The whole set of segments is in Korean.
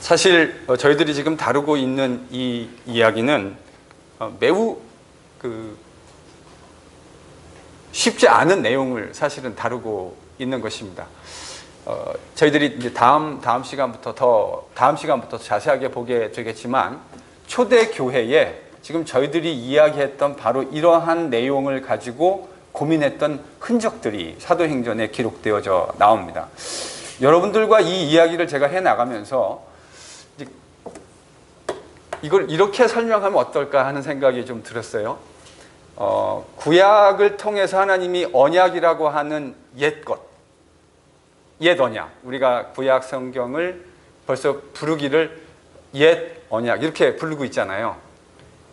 사실 저희들이 지금 다루고 있는 이 이야기는 매우 쉽지 않은 내용을 사실은 다루고 있는 것입니다. 저희들이 이제 다음 시간부터 자세하게 보게 되겠지만, 초대 교회에 지금 저희들이 이야기했던 바로 이러한 내용을 가지고 고민했던 흔적들이 사도행전에 기록되어져 나옵니다. 여러분들과 이 이야기를 제가 해 나가면서 이걸 이렇게 설명하면 어떨까 하는 생각이 좀 들었어요. 구약을 통해서 하나님이 언약이라고 하는 옛 언약, 우리가 구약 성경을 벌써 부르기를 옛 언약 이렇게 부르고 있잖아요.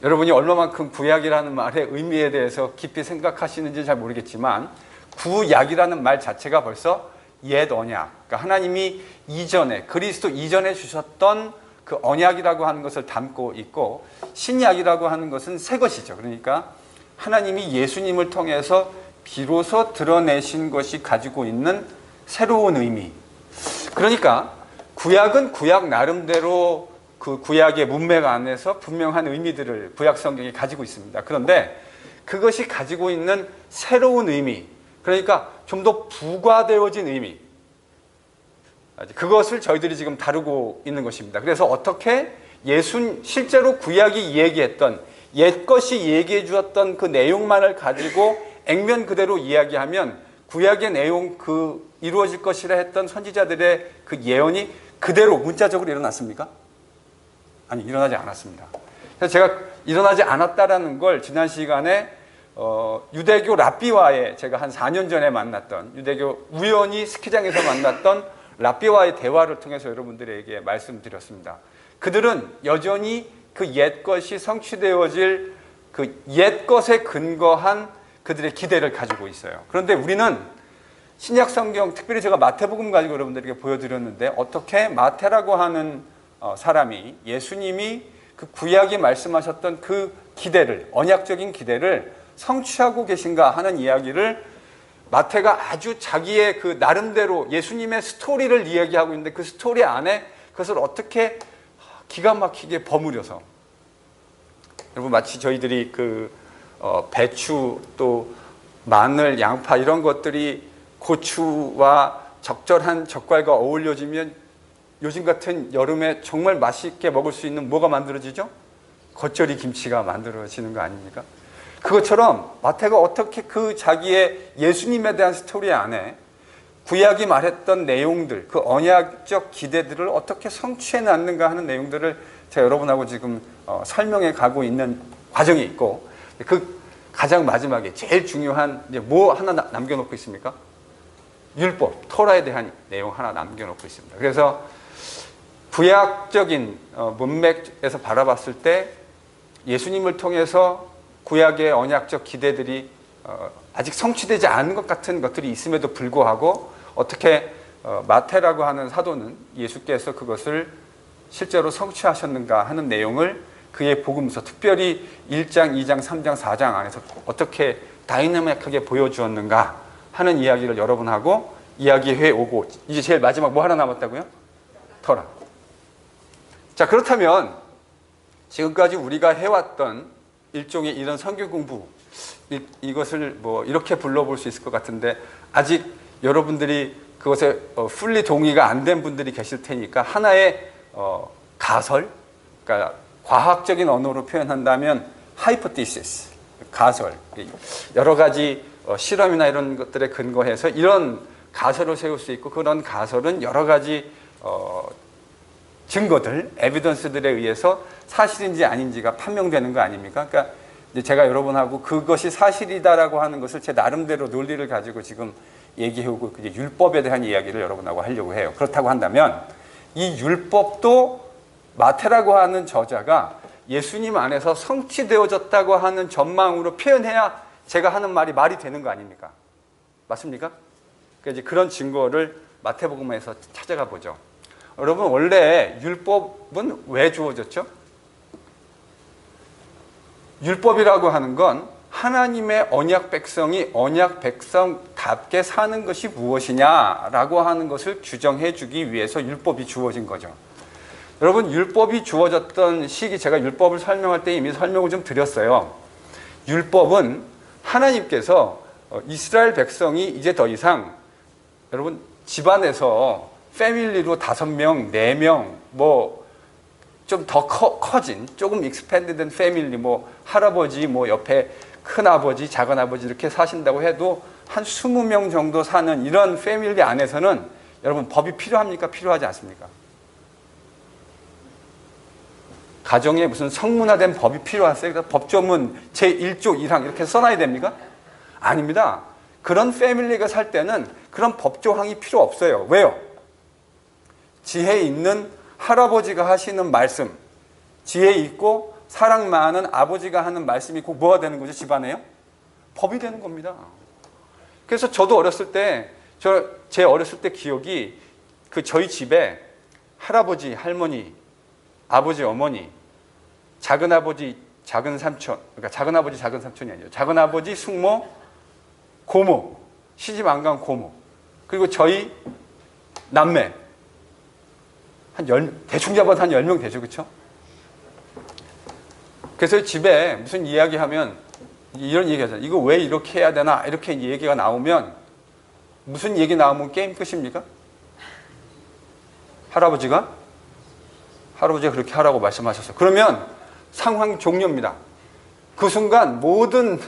여러분이 얼마만큼 구약이라는 말의 의미에 대해서 깊이 생각하시는지 잘 모르겠지만, 구약이라는 말 자체가 벌써 옛 언약, 그러니까 하나님이 이전에, 그리스도 이전에 주셨던 그 언약이라고 하는 것을 담고 있고, 신약이라고 하는 것은 새 것이죠. 그러니까 하나님이 예수님을 통해서 비로소 드러내신 것이 가지고 있는 새로운 의미. 그러니까 구약은 구약 나름대로 그 구약의 문맥 안에서 분명한 의미들을 구약 성경이 가지고 있습니다. 그런데 그것이 가지고 있는 새로운 의미, 그러니까 좀 더 부과되어진 의미, 그것을 저희들이 지금 다루고 있는 것입니다. 그래서 어떻게 실제로 구약이 얘기했던 옛것이 얘기해 주었던 그 내용만을 가지고 액면 그대로 이야기하면 구약의 내용, 그 이루어질 것이라 했던 선지자들의 그 예언이 그대로 문자적으로 일어났습니까? 아니, 일어나지 않았습니다. 그래서 제가 일어나지 않았다라는 걸 지난 시간에 유대교 랍비와의, 제가 한 4년 전에 만났던, 유대교 우연히 스키장에서 만났던 랍비와의 대화를 통해서 여러분들에게 말씀드렸습니다. 그들은 여전히 그 옛것이 성취되어질 그 옛것에 근거한 그들의 기대를 가지고 있어요. 그런데 우리는 신약 성경, 특별히 제가 마태복음 가지고 여러분들에게 보여드렸는데, 어떻게 마태라고 하는 사람이, 예수님이 그 구약이 말씀하셨던 그 기대를, 언약적인 기대를 성취하고 계신가 하는 이야기를 마태가 아주 자기의 그 나름대로 예수님의 스토리를 이야기하고 있는데, 그 스토리 안에 그것을 어떻게 기가 막히게 버무려서, 여러분 마치 저희들이 배추 또 마늘, 양파 이런 것들이 고추와 적절한 젓갈과 어울려지면 요즘 같은 여름에 정말 맛있게 먹을 수 있는 뭐가 만들어지죠? 겉절이 김치가 만들어지는 거 아닙니까? 그것처럼 마태가 어떻게 그 자기의 예수님에 대한 스토리 안에 구약이 말했던 내용들, 그 언약적 기대들을 어떻게 성취해 놨는가 하는 내용들을 제가 여러분하고 지금 설명해 가고 있는 과정이 있고, 그 가장 마지막에 제일 중요한 뭐 하나 남겨놓고 있습니까? 율법, 토라에 대한 내용 하나 남겨놓고 있습니다. 그래서 구약적인 문맥에서 바라봤을 때 예수님을 통해서 구약의 언약적 기대들이 아직 성취되지 않은 것 같은 것들이 있음에도 불구하고, 어떻게 마태라고 하는 사도는 예수께서 그것을 실제로 성취하셨는가 하는 내용을 그의 복음서, 특별히 1장, 2장, 3장, 4장 안에서 어떻게 다이나믹하게 보여주었는가 하는 이야기를 여러분하고 이야기해 오고, 이제 제일 마지막 뭐 하나 남았다고요? 토라. 자, 그렇다면 지금까지 우리가 해왔던 일종의 이런 성경 공부, 이것을 뭐 이렇게 불러볼 수 있을 것 같은데, 아직 여러분들이 그것에 풀리 동의가 안 된 분들이 계실 테니까, 하나의 가설, 그러니까 과학적인 언어로 표현한다면 하이포티시스, 가설, 여러 가지 실험이나 이런 것들에 근거해서 이런 가설을 세울 수 있고, 그런 가설은 여러 가지 증거들, 에비던스들에 의해서 사실인지 아닌지가 판명되는 거 아닙니까? 그러니까 이제 제가 여러분하고 그것이 사실이다라고 하는 것을 제 나름대로 논리를 가지고 지금 얘기해오고, 이제 율법에 대한 이야기를 여러분하고 하려고 해요. 그렇다고 한다면 이 율법도 마태라고 하는 저자가 예수님 안에서 성취되어졌다고 하는 전망으로 표현해야 제가 하는 말이 되는 거 아닙니까? 맞습니까? 그러니까 이제 그런 증거를 마태복음에서 찾아가 보죠. 여러분, 원래 율법은 왜 주어졌죠? 율법이라고 하는 건 하나님의 언약 백성이 언약 백성답게 사는 것이 무엇이냐라고 하는 것을 규정해 주기 위해서 율법이 주어진 거죠. 여러분, 율법이 주어졌던 시기, 제가 율법을 설명할 때 이미 설명을 좀 드렸어요. 율법은 하나님께서 이스라엘 백성이 이제 더 이상 여러분 집안에서 패밀리로 5명, 4명 뭐 좀 더 커진 조금 익스펜드된 패밀리 뭐 할아버지 뭐 옆에 큰아버지, 작은아버지 이렇게 사신다고 해도 한 20명 정도 사는 이런 패밀리 안에서는 여러분 법이 필요합니까? 필요하지 않습니까? 가정에 무슨 성문화된 법이 필요하세요? 그래서 법조문 제1조 1항 이렇게 써놔야 됩니까? 아닙니다. 그런 패밀리가 살 때는 그런 법조항이 필요 없어요. 왜요? 지혜 있는 할아버지가 하시는 말씀, 지혜 있고 사랑 많은 아버지가 하는 말씀이 꼭 뭐가 되는 거죠? 집안에요? 법이 되는 겁니다. 그래서 저도 어렸을 때, 제 어렸을 때 기억이 저희 집에 할아버지, 할머니, 아버지, 어머니, 작은아버지, 작은 삼촌, 그러니까 작은아버지, 작은 삼촌이 아니에요. 작은아버지, 숙모, 고모, 시집 안 간 고모, 그리고 저희 남매, 대충 잡아서 한 10명 되죠, 그렇죠? 그래서 집에 무슨 이야기하면 이런 얘기 하잖아요. 이거 왜 이렇게 해야 되나? 이렇게 얘기가 나오면 무슨 얘기 나오면 게임 끝입니까? 할아버지가 그렇게 하라고 말씀하셨어요. 그러면 상황 종료입니다. 그 순간 모든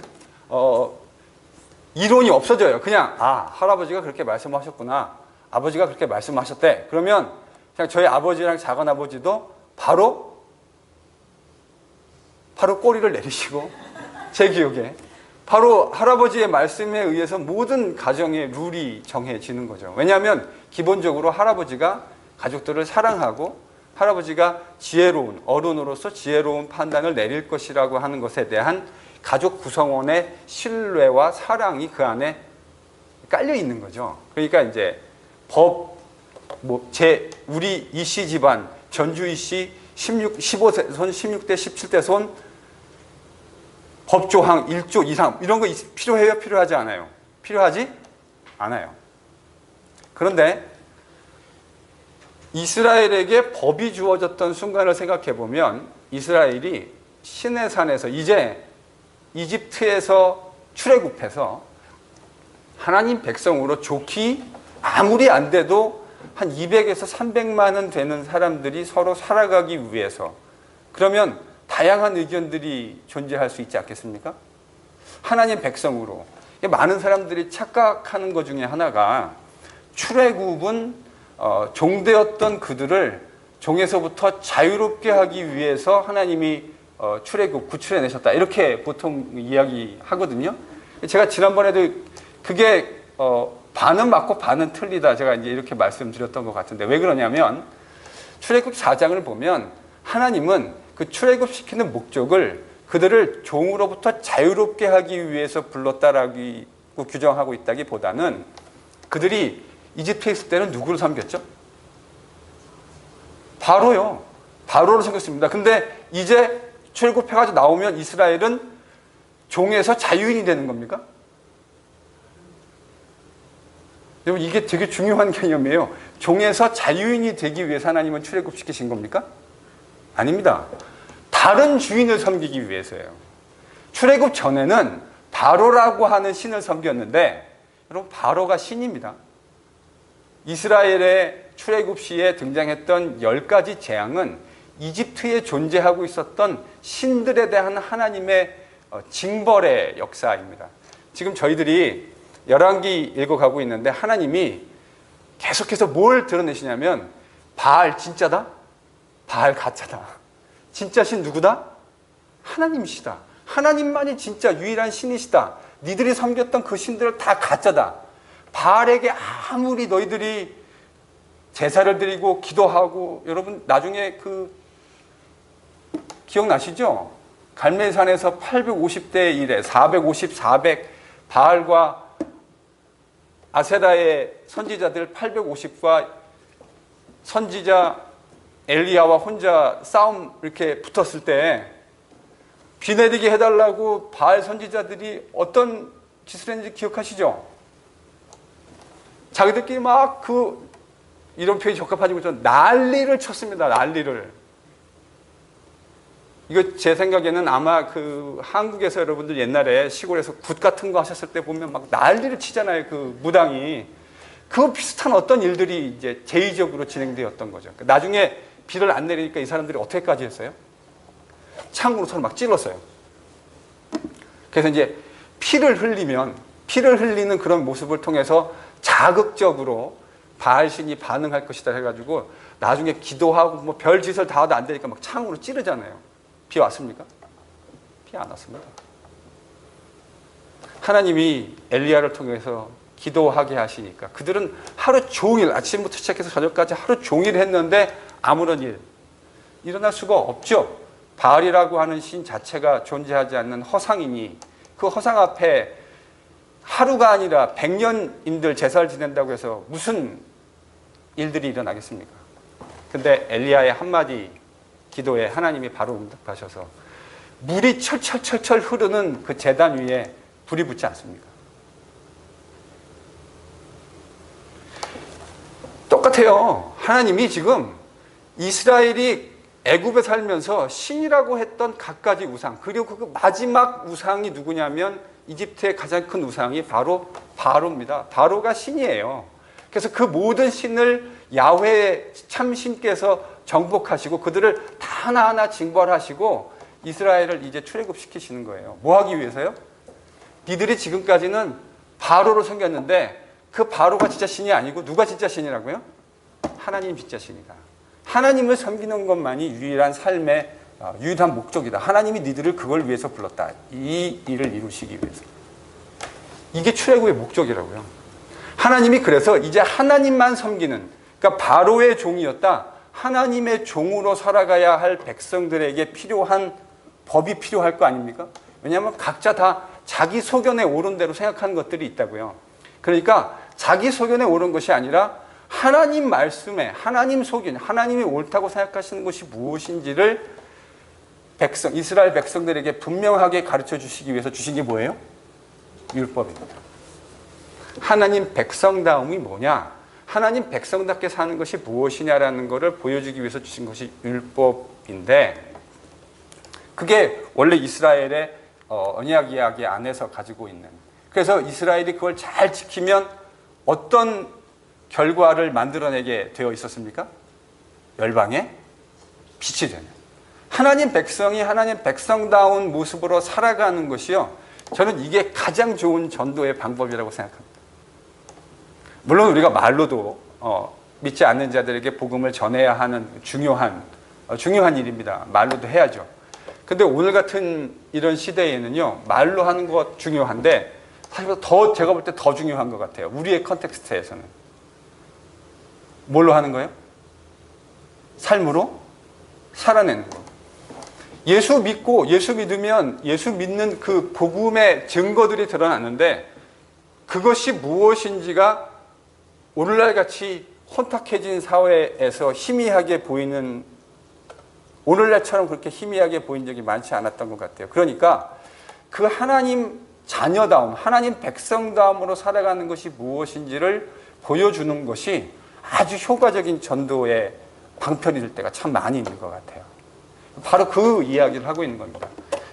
이론이 없어져요. 그냥 할아버지가 그렇게 말씀하셨구나. 아버지가 그렇게 말씀하셨대. 그러면 그냥 저희 아버지랑 작은아버지도 바로 꼬리를 내리시고 제 기억에 바로 할아버지의 말씀에 의해서 모든 가정의 룰이 정해지는 거죠. 왜냐하면 기본적으로 할아버지가 가족들을 사랑하고 할아버지가 지혜로운 어른으로서 지혜로운 판단을 내릴 것이라고 하는 것에 대한 가족 구성원의 신뢰와 사랑이 그 안에 깔려 있는 거죠. 그러니까 이제 우리 이씨 집안 전주 이씨 15대 손, 16대, 17대 손 법조항 1조 이상 이런 거 필요해요? 필요하지 않아요? 필요하지 않아요. 그런데 이스라엘에게 법이 주어졌던 순간을 생각해 보면 이스라엘이 시내산에서 이제 이집트에서 출애굽해서 하나님 백성으로 좋기 아무리 안 돼도 한 200에서 300만은 되는 사람들이 서로 살아가기 위해서 그러면 다양한 의견들이 존재할 수 있지 않겠습니까? 하나님 백성으로 많은 사람들이 착각하는 것 중에 하나가 출애굽은 종되었던 그들을 종에서부터 자유롭게 하기 위해서 하나님이 출애굽 구출해내셨다 이렇게 보통 이야기하거든요. 제가 지난번에도 그게 반은 맞고 반은 틀리다 제가 이제 이렇게 말씀드렸던 것 같은데 왜 그러냐면 출애굽 4장을 보면 하나님은 그 출애굽시키는 목적을 그들을 종으로부터 자유롭게 하기 위해서 불렀다라고 규정하고 있다기보다는 그들이 이집트에 있을 때는 누구를 섬겼죠? 바로요. 바로를 섬겼습니다. 근데 이제 출애굽해가지고 나오면 이스라엘은 종에서 자유인이 되는 겁니까? 여러분 이게 되게 중요한 개념이에요. 종에서 자유인이 되기 위해서 하나님은 출애굽시키신 겁니까? 아닙니다. 다른 주인을 섬기기 위해서예요. 출애굽 전에는 바로라고 하는 신을 섬겼는데 여러분 바로가 신입니다. 이스라엘의 출애굽 시에 등장했던 10가지 재앙은 이집트에 존재하고 있었던 신들에 대한 하나님의 징벌의 역사입니다. 지금 저희들이 열왕기 읽어가고 있는데 하나님이 계속해서 뭘 드러내시냐면 바알 진짜다? 바알 가짜다. 진짜 신 누구다? 하나님이시다. 하나님만이 진짜 유일한 신이시다. 니들이 섬겼던 그 신들은 다 가짜다. 바알에게 아무리 너희들이 제사를 드리고 기도하고 여러분 나중에 기억나시죠? 갈멜산에서 850대 1에 450, 400 바알과 아세라의 선지자들 850과 선지자 엘리야와 혼자 싸움 이렇게 붙었을 때 비 내리게 해달라고 바알 선지자들이 어떤 짓을 했는지 기억하시죠? 자기들끼리 막 이런 표현이 적합하지 못한 난리를 쳤습니다. 난리를. 이거 제 생각에는 아마 그 한국에서 여러분들 옛날에 시골에서 굿 같은 거 하셨을 때 보면 막 난리를 치잖아요. 그 무당이. 그 비슷한 어떤 일들이 이제 제의적으로 진행되었던 거죠. 나중에 비를 안 내리니까 이 사람들이 어떻게까지 했어요? 창으로 서로 막 찔렀어요. 그래서 이제 피를 흘리는 그런 모습을 통해서 자극적으로 바알신이 반응할 것이다 해가지고 나중에 기도하고 뭐 별짓을 다 해도 안 되니까 막 창으로 찌르잖아요. 비 왔습니까? 비 안 왔습니다. 하나님이 엘리야를 통해서 기도하게 하시니까 그들은 하루 종일 아침부터 시작해서 저녁까지 하루 종일 했는데 아무런 일 일어날 수가 없죠. 바알이라고 하는 신 자체가 존재하지 않는 허상이니 그 허상 앞에 하루가 아니라 100년인들 제사를 지낸다고 해서 무슨 일들이 일어나겠습니까? 근데 엘리야의 한마디 기도에 하나님이 바로 응답하셔서 물이 철철철철 흐르는 그 제단 위에 불이 붙지 않습니까? 똑같아요. 하나님이 지금 이스라엘이 애굽에 살면서 신이라고 했던 갖가지 우상, 그리고 그 마지막 우상이 누구냐면 이집트의 가장 큰 우상이 바로 바로입니다. 바로가 신이에요. 그래서 그 모든 신을 야훼 참신께서 정복하시고 그들을 다 하나하나 징벌하시고 이스라엘을 이제 출애굽시키시는 거예요. 뭐 하기 위해서요? 니들이 지금까지는 바로를 섬겼는데 그 바로가 진짜 신이 아니고 누가 진짜 신이라고요? 하나님 진짜 신이다. 하나님을 섬기는 것만이 유일한 삶의 유일한 목적이다. 하나님이 니들을 그걸 위해서 불렀다. 이 일을 이루시기 위해서. 이게 출애굽의 목적이라고요. 하나님이 그래서 이제 하나님만 섬기는, 그러니까 바로의 종이었다. 하나님의 종으로 살아가야 할 백성들에게 필요한 법이 필요할 거 아닙니까? 왜냐하면 각자 다 자기 소견에 옳은 대로 생각하는 것들이 있다고요. 그러니까 자기 소견에 옳은 것이 아니라 하나님 말씀에, 하나님 소견, 하나님이 옳다고 생각하시는 것이 무엇인지를 이스라엘 백성들에게 분명하게 가르쳐 주시기 위해서 주신 게 뭐예요? 율법입니다. 하나님 백성다움이 뭐냐? 하나님 백성답게 사는 것이 무엇이냐라는 것을 보여주기 위해서 주신 것이 율법인데, 그게 원래 이스라엘의 언약 이야기 안에서 가지고 있는, 그래서 이스라엘이 그걸 잘 지키면 어떤 결과를 만들어내게 되어 있었습니까? 열방에 빛이 되는, 하나님 백성이 하나님 백성다운 모습으로 살아가는 것이요, 저는 이게 가장 좋은 전도의 방법이라고 생각합니다. 물론 우리가 말로도 믿지 않는 자들에게 복음을 전해야 하는 중요한 일입니다. 말로도 해야죠. 근데 오늘 같은 이런 시대에는요, 말로 하는 것 중요한데 사실 더, 제가 볼 때 더 중요한 것 같아요. 우리의 컨텍스트에서는. 뭘로 하는 거예요? 삶으로 살아내는 거. 예수 믿으면 예수 믿는 그 복음의 증거들이 드러났는데 그것이 무엇인지가 오늘날 같이 혼탁해진 사회에서 희미하게 보이는, 오늘날처럼 그렇게 희미하게 보인 적이 많지 않았던 것 같아요. 그러니까 그 하나님 자녀다움, 하나님 백성다움으로 살아가는 것이 무엇인지를 보여주는 것이 아주 효과적인 전도의 방편이 될 때가 참 많이 있는 것 같아요. 바로 그 이야기를 하고 있는 겁니다.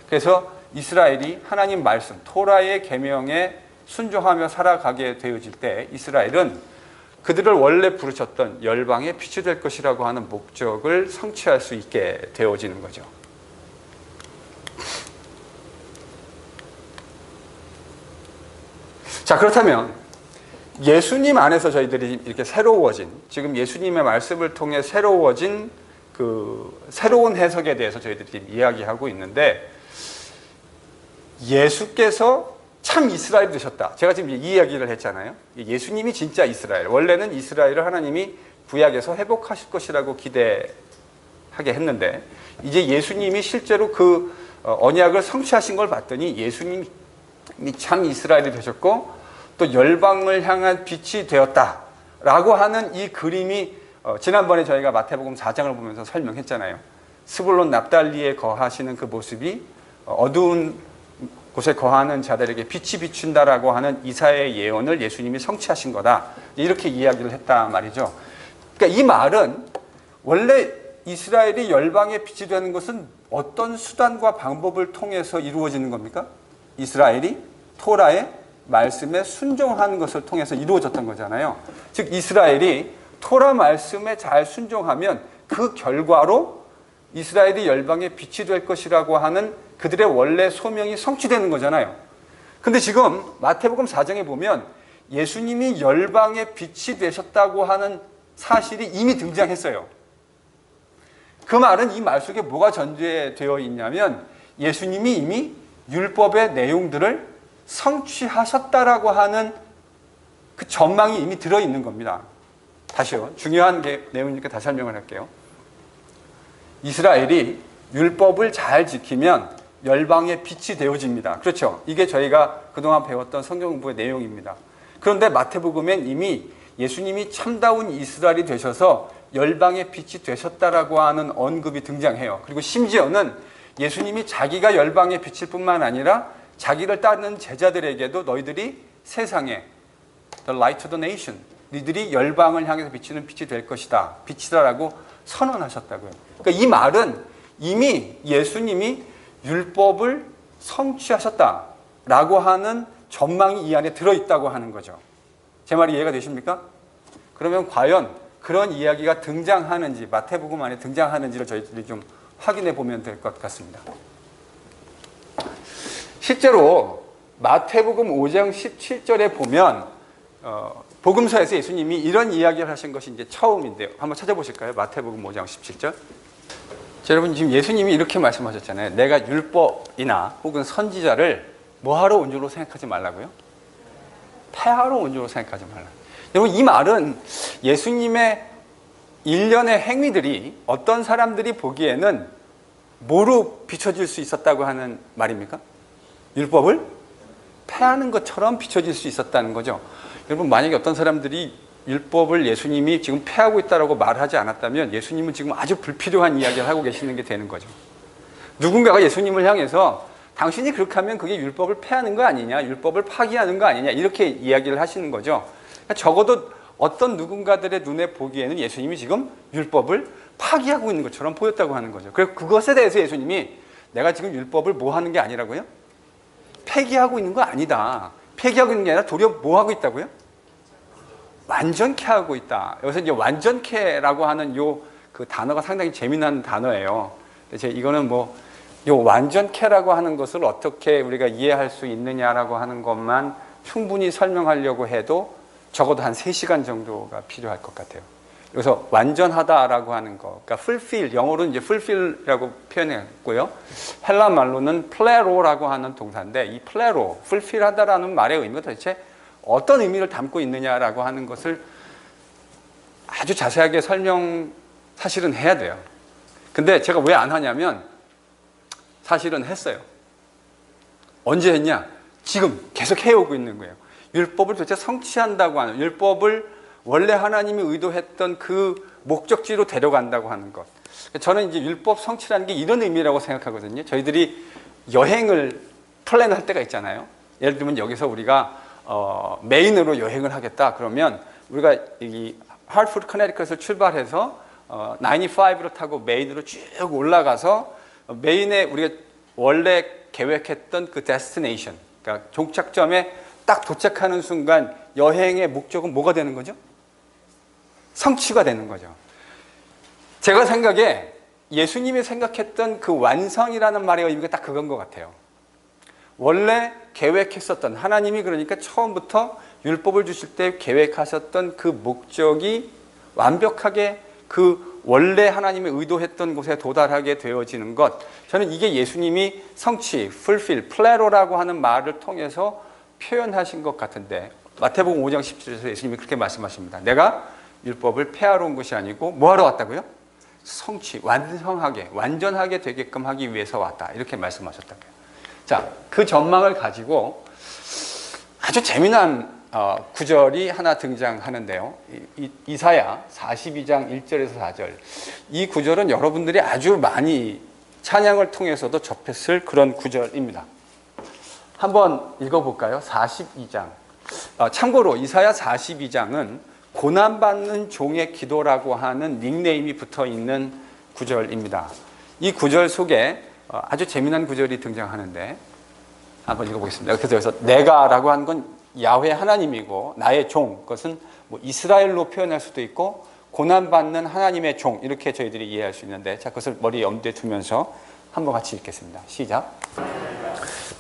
그래서 이스라엘이 하나님 말씀, 토라의 계명에 순종하며 살아가게 되어질 때 이스라엘은 그들을 원래 부르셨던 열방의 빛이 될 것이라고 하는 목적을 성취할 수 있게 되어지는 거죠. 자, 그렇다면 예수님 안에서 저희들이 이렇게 새로워진, 지금 예수님의 말씀을 통해 새로워진 그 새로운 해석에 대해서 저희들이 지금 이야기하고 있는데, 예수께서 참 이스라엘이 되셨다. 제가 지금 이 이야기를 했잖아요. 예수님이 진짜 이스라엘. 원래는 이스라엘을 하나님이 구약에서 회복하실 것이라고 기대하게 했는데, 이제 예수님이 실제로 그 언약을 성취하신 걸 봤더니 예수님이 참 이스라엘이 되셨고 또 열방을 향한 빛이 되었다라고 하는 이 그림이 지난번에 저희가 마태복음 4장을 보면서 설명했잖아요. 스불론 납달리에 거하시는 그 모습이 어두운 곳에 거하는 자들에게 빛이 비춘다라고 하는 이사야의 예언을 예수님이 성취하신 거다. 이렇게 이야기를 했단 말이죠. 그러니까 이 말은 원래 이스라엘이 열방의 빛이 되는 것은 어떤 수단과 방법을 통해서 이루어지는 겁니까? 이스라엘이 토라의 말씀에 순종하는 것을 통해서 이루어졌던 거잖아요. 즉 이스라엘이 토라 말씀에 잘 순종하면 그 결과로 이스라엘이 열방의 빛이 될 것이라고 하는 그들의 원래 소명이 성취되는 거잖아요. 근데 지금 마태복음 4장에 보면 예수님이 열방의 빛이 되셨다고 하는 사실이 이미 등장했어요. 그 말은 이 말 속에 뭐가 전제되어 있냐면 예수님이 이미 율법의 내용들을 성취하셨다라고 하는 그 전망이 이미 들어있는 겁니다. 다시요. 중요한 내용이니까 다시 설명을 할게요. 이스라엘이 율법을 잘 지키면 열방의 빛이 되어집니다. 그렇죠. 이게 저희가 그동안 배웠던 성경 공부의 내용입니다. 그런데 마태복음엔 이미 예수님이 참다운 이스라엘이 되셔서 열방의 빛이 되셨다라고 하는 언급이 등장해요. 그리고 심지어는 예수님이 자기가 열방의 빛일 뿐만 아니라 자기를 따르는 제자들에게도 너희들이 세상에 the light of the nation, 너희들이 열방을 향해서 비치는 빛이 될 것이다. 빛이다라고 선언하셨다고요. 그러니까 이 말은 이미 예수님이 율법을 성취하셨다라고 하는 전망이 이 안에 들어있다고 하는 거죠. 제 말이 이해가 되십니까? 그러면 과연 그런 이야기가 등장하는지, 마태복음 안에 등장하는지를 저희들이 좀 확인해 보면 될 것 같습니다. 실제로 마태복음 5장 17절에 보면 복음서에서 예수님이 이런 이야기를 하신 것이 이제 처음인데요. 한번 찾아보실까요? 마태복음 5장 17절. 자, 여러분 지금 예수님이 이렇게 말씀하셨잖아요. 내가 율법이나 혹은 선지자를 뭐하러 온 줄로 생각하지 말라고요? 폐하러 온 줄로 생각하지 말라. 여러분 이 말은 예수님의 일련의 행위들이 어떤 사람들이 보기에는 뭐로 비춰질 수 있었다고 하는 말입니까? 율법을 폐하는 것처럼 비춰질 수 있었다는 거죠. 여러분 만약에 어떤 사람들이 율법을 예수님이 지금 폐하고 있다고 말하지 않았다면 예수님은 지금 아주 불필요한 이야기를 하고 계시는 게 되는 거죠. 누군가가 예수님을 향해서 당신이 그렇게 하면 그게 율법을 폐하는 거 아니냐, 율법을 파기하는 거 아니냐 이렇게 이야기를 하시는 거죠. 그러니까 적어도 어떤 누군가들의 눈에 보기에는 예수님이 지금 율법을 파기하고 있는 것처럼 보였다고 하는 거죠. 그래서 그것에 대해서 예수님이 내가 지금 율법을 뭐 하는 게 아니라고요? 폐기하고 있는 거 아니다. 폐기하고 있는 게 아니라 도리어 뭐 하고 있다고요? 완전케 하고 있다. 여기서 이제 완전케라고 하는 그 단어가 상당히 재미난 단어예요. 이거는 요 완전케라고 하는 것을 어떻게 우리가 이해할 수 있느냐라고 하는 것만 충분히 설명하려고 해도 적어도 한 3시간 정도가 필요할 것 같아요. 여기서 완전하다라고 하는 거, 그러니까 fulfill, 영어로는 이제 fulfill이라고 표현했고요. 헬라 말로는 플레로라고 하는 동사인데 이 플레로, fulfill하다라는 말의 의미가 도대체 어떤 의미를 담고 있느냐라고 하는 것을 아주 자세하게 사실은 해야 돼요. 근데 제가 왜 안 하냐면 사실은 했어요. 언제 했냐? 지금 계속 해오고 있는 거예요. 율법을 도대체 성취한다고 하는, 율법을 원래 하나님이 의도했던 그 목적지로 데려간다고 하는 것. 저는 이제 율법 성취라는 게 이런 의미라고 생각하거든요. 저희들이 여행을 플랜할 때가 있잖아요. 예를 들면 여기서 우리가 메인으로 여행을 하겠다. 그러면 우리가 이 하트포드 커네티컷을 출발해서 95로 타고 메인으로 쭉 올라가서 메인에 우리가 원래 계획했던 그 데스티네이션, 그러니까 종착점에 딱 도착하는 순간 여행의 목적은 뭐가 되는 거죠? 성취가 되는 거죠. 제가 생각에 예수님이 생각했던 그 완성이라는 말의 의미가 딱 그건 것 같아요. 원래 계획했었던, 하나님이 그러니까 처음부터 율법을 주실 때 계획하셨던 그 목적이 완벽하게 그 원래 하나님이 의도했던 곳에 도달하게 되어지는 것. 저는 이게 예수님이 성취, fulfill, 플레로라고 하는 말을 통해서 표현하신 것 같은데 마태복음 5장 17절에서 예수님이 그렇게 말씀하십니다. 내가 율법을 폐하러 온 것이 아니고 뭐 하러 왔다고요? 성취, 완성하게, 완전하게 되게끔 하기 위해서 왔다. 이렇게 말씀하셨다고요. 자, 그 전망을 가지고 아주 재미난 구절이 하나 등장하는데요. 이사야 42장 1절에서 4절. 이 구절은 여러분들이 아주 많이 찬양을 통해서도 접했을 그런 구절입니다. 한번 읽어볼까요? 42장. 참고로 이사야 42장은 고난받는 종의 기도라고 하는 닉네임이 붙어 있는 구절입니다. 이 구절 속에 아주 재미난 구절이 등장하는데 한번 읽어보겠습니다. 그래서 여기서 내가라고 하는 건 야훼 하나님이고 나의 종, 그것은 뭐 이스라엘로 표현할 수도 있고 고난받는 하나님의 종, 이렇게 저희들이 이해할 수 있는데, 자, 그것을 머리 염두에 두면서 한번 같이 읽겠습니다. 시작.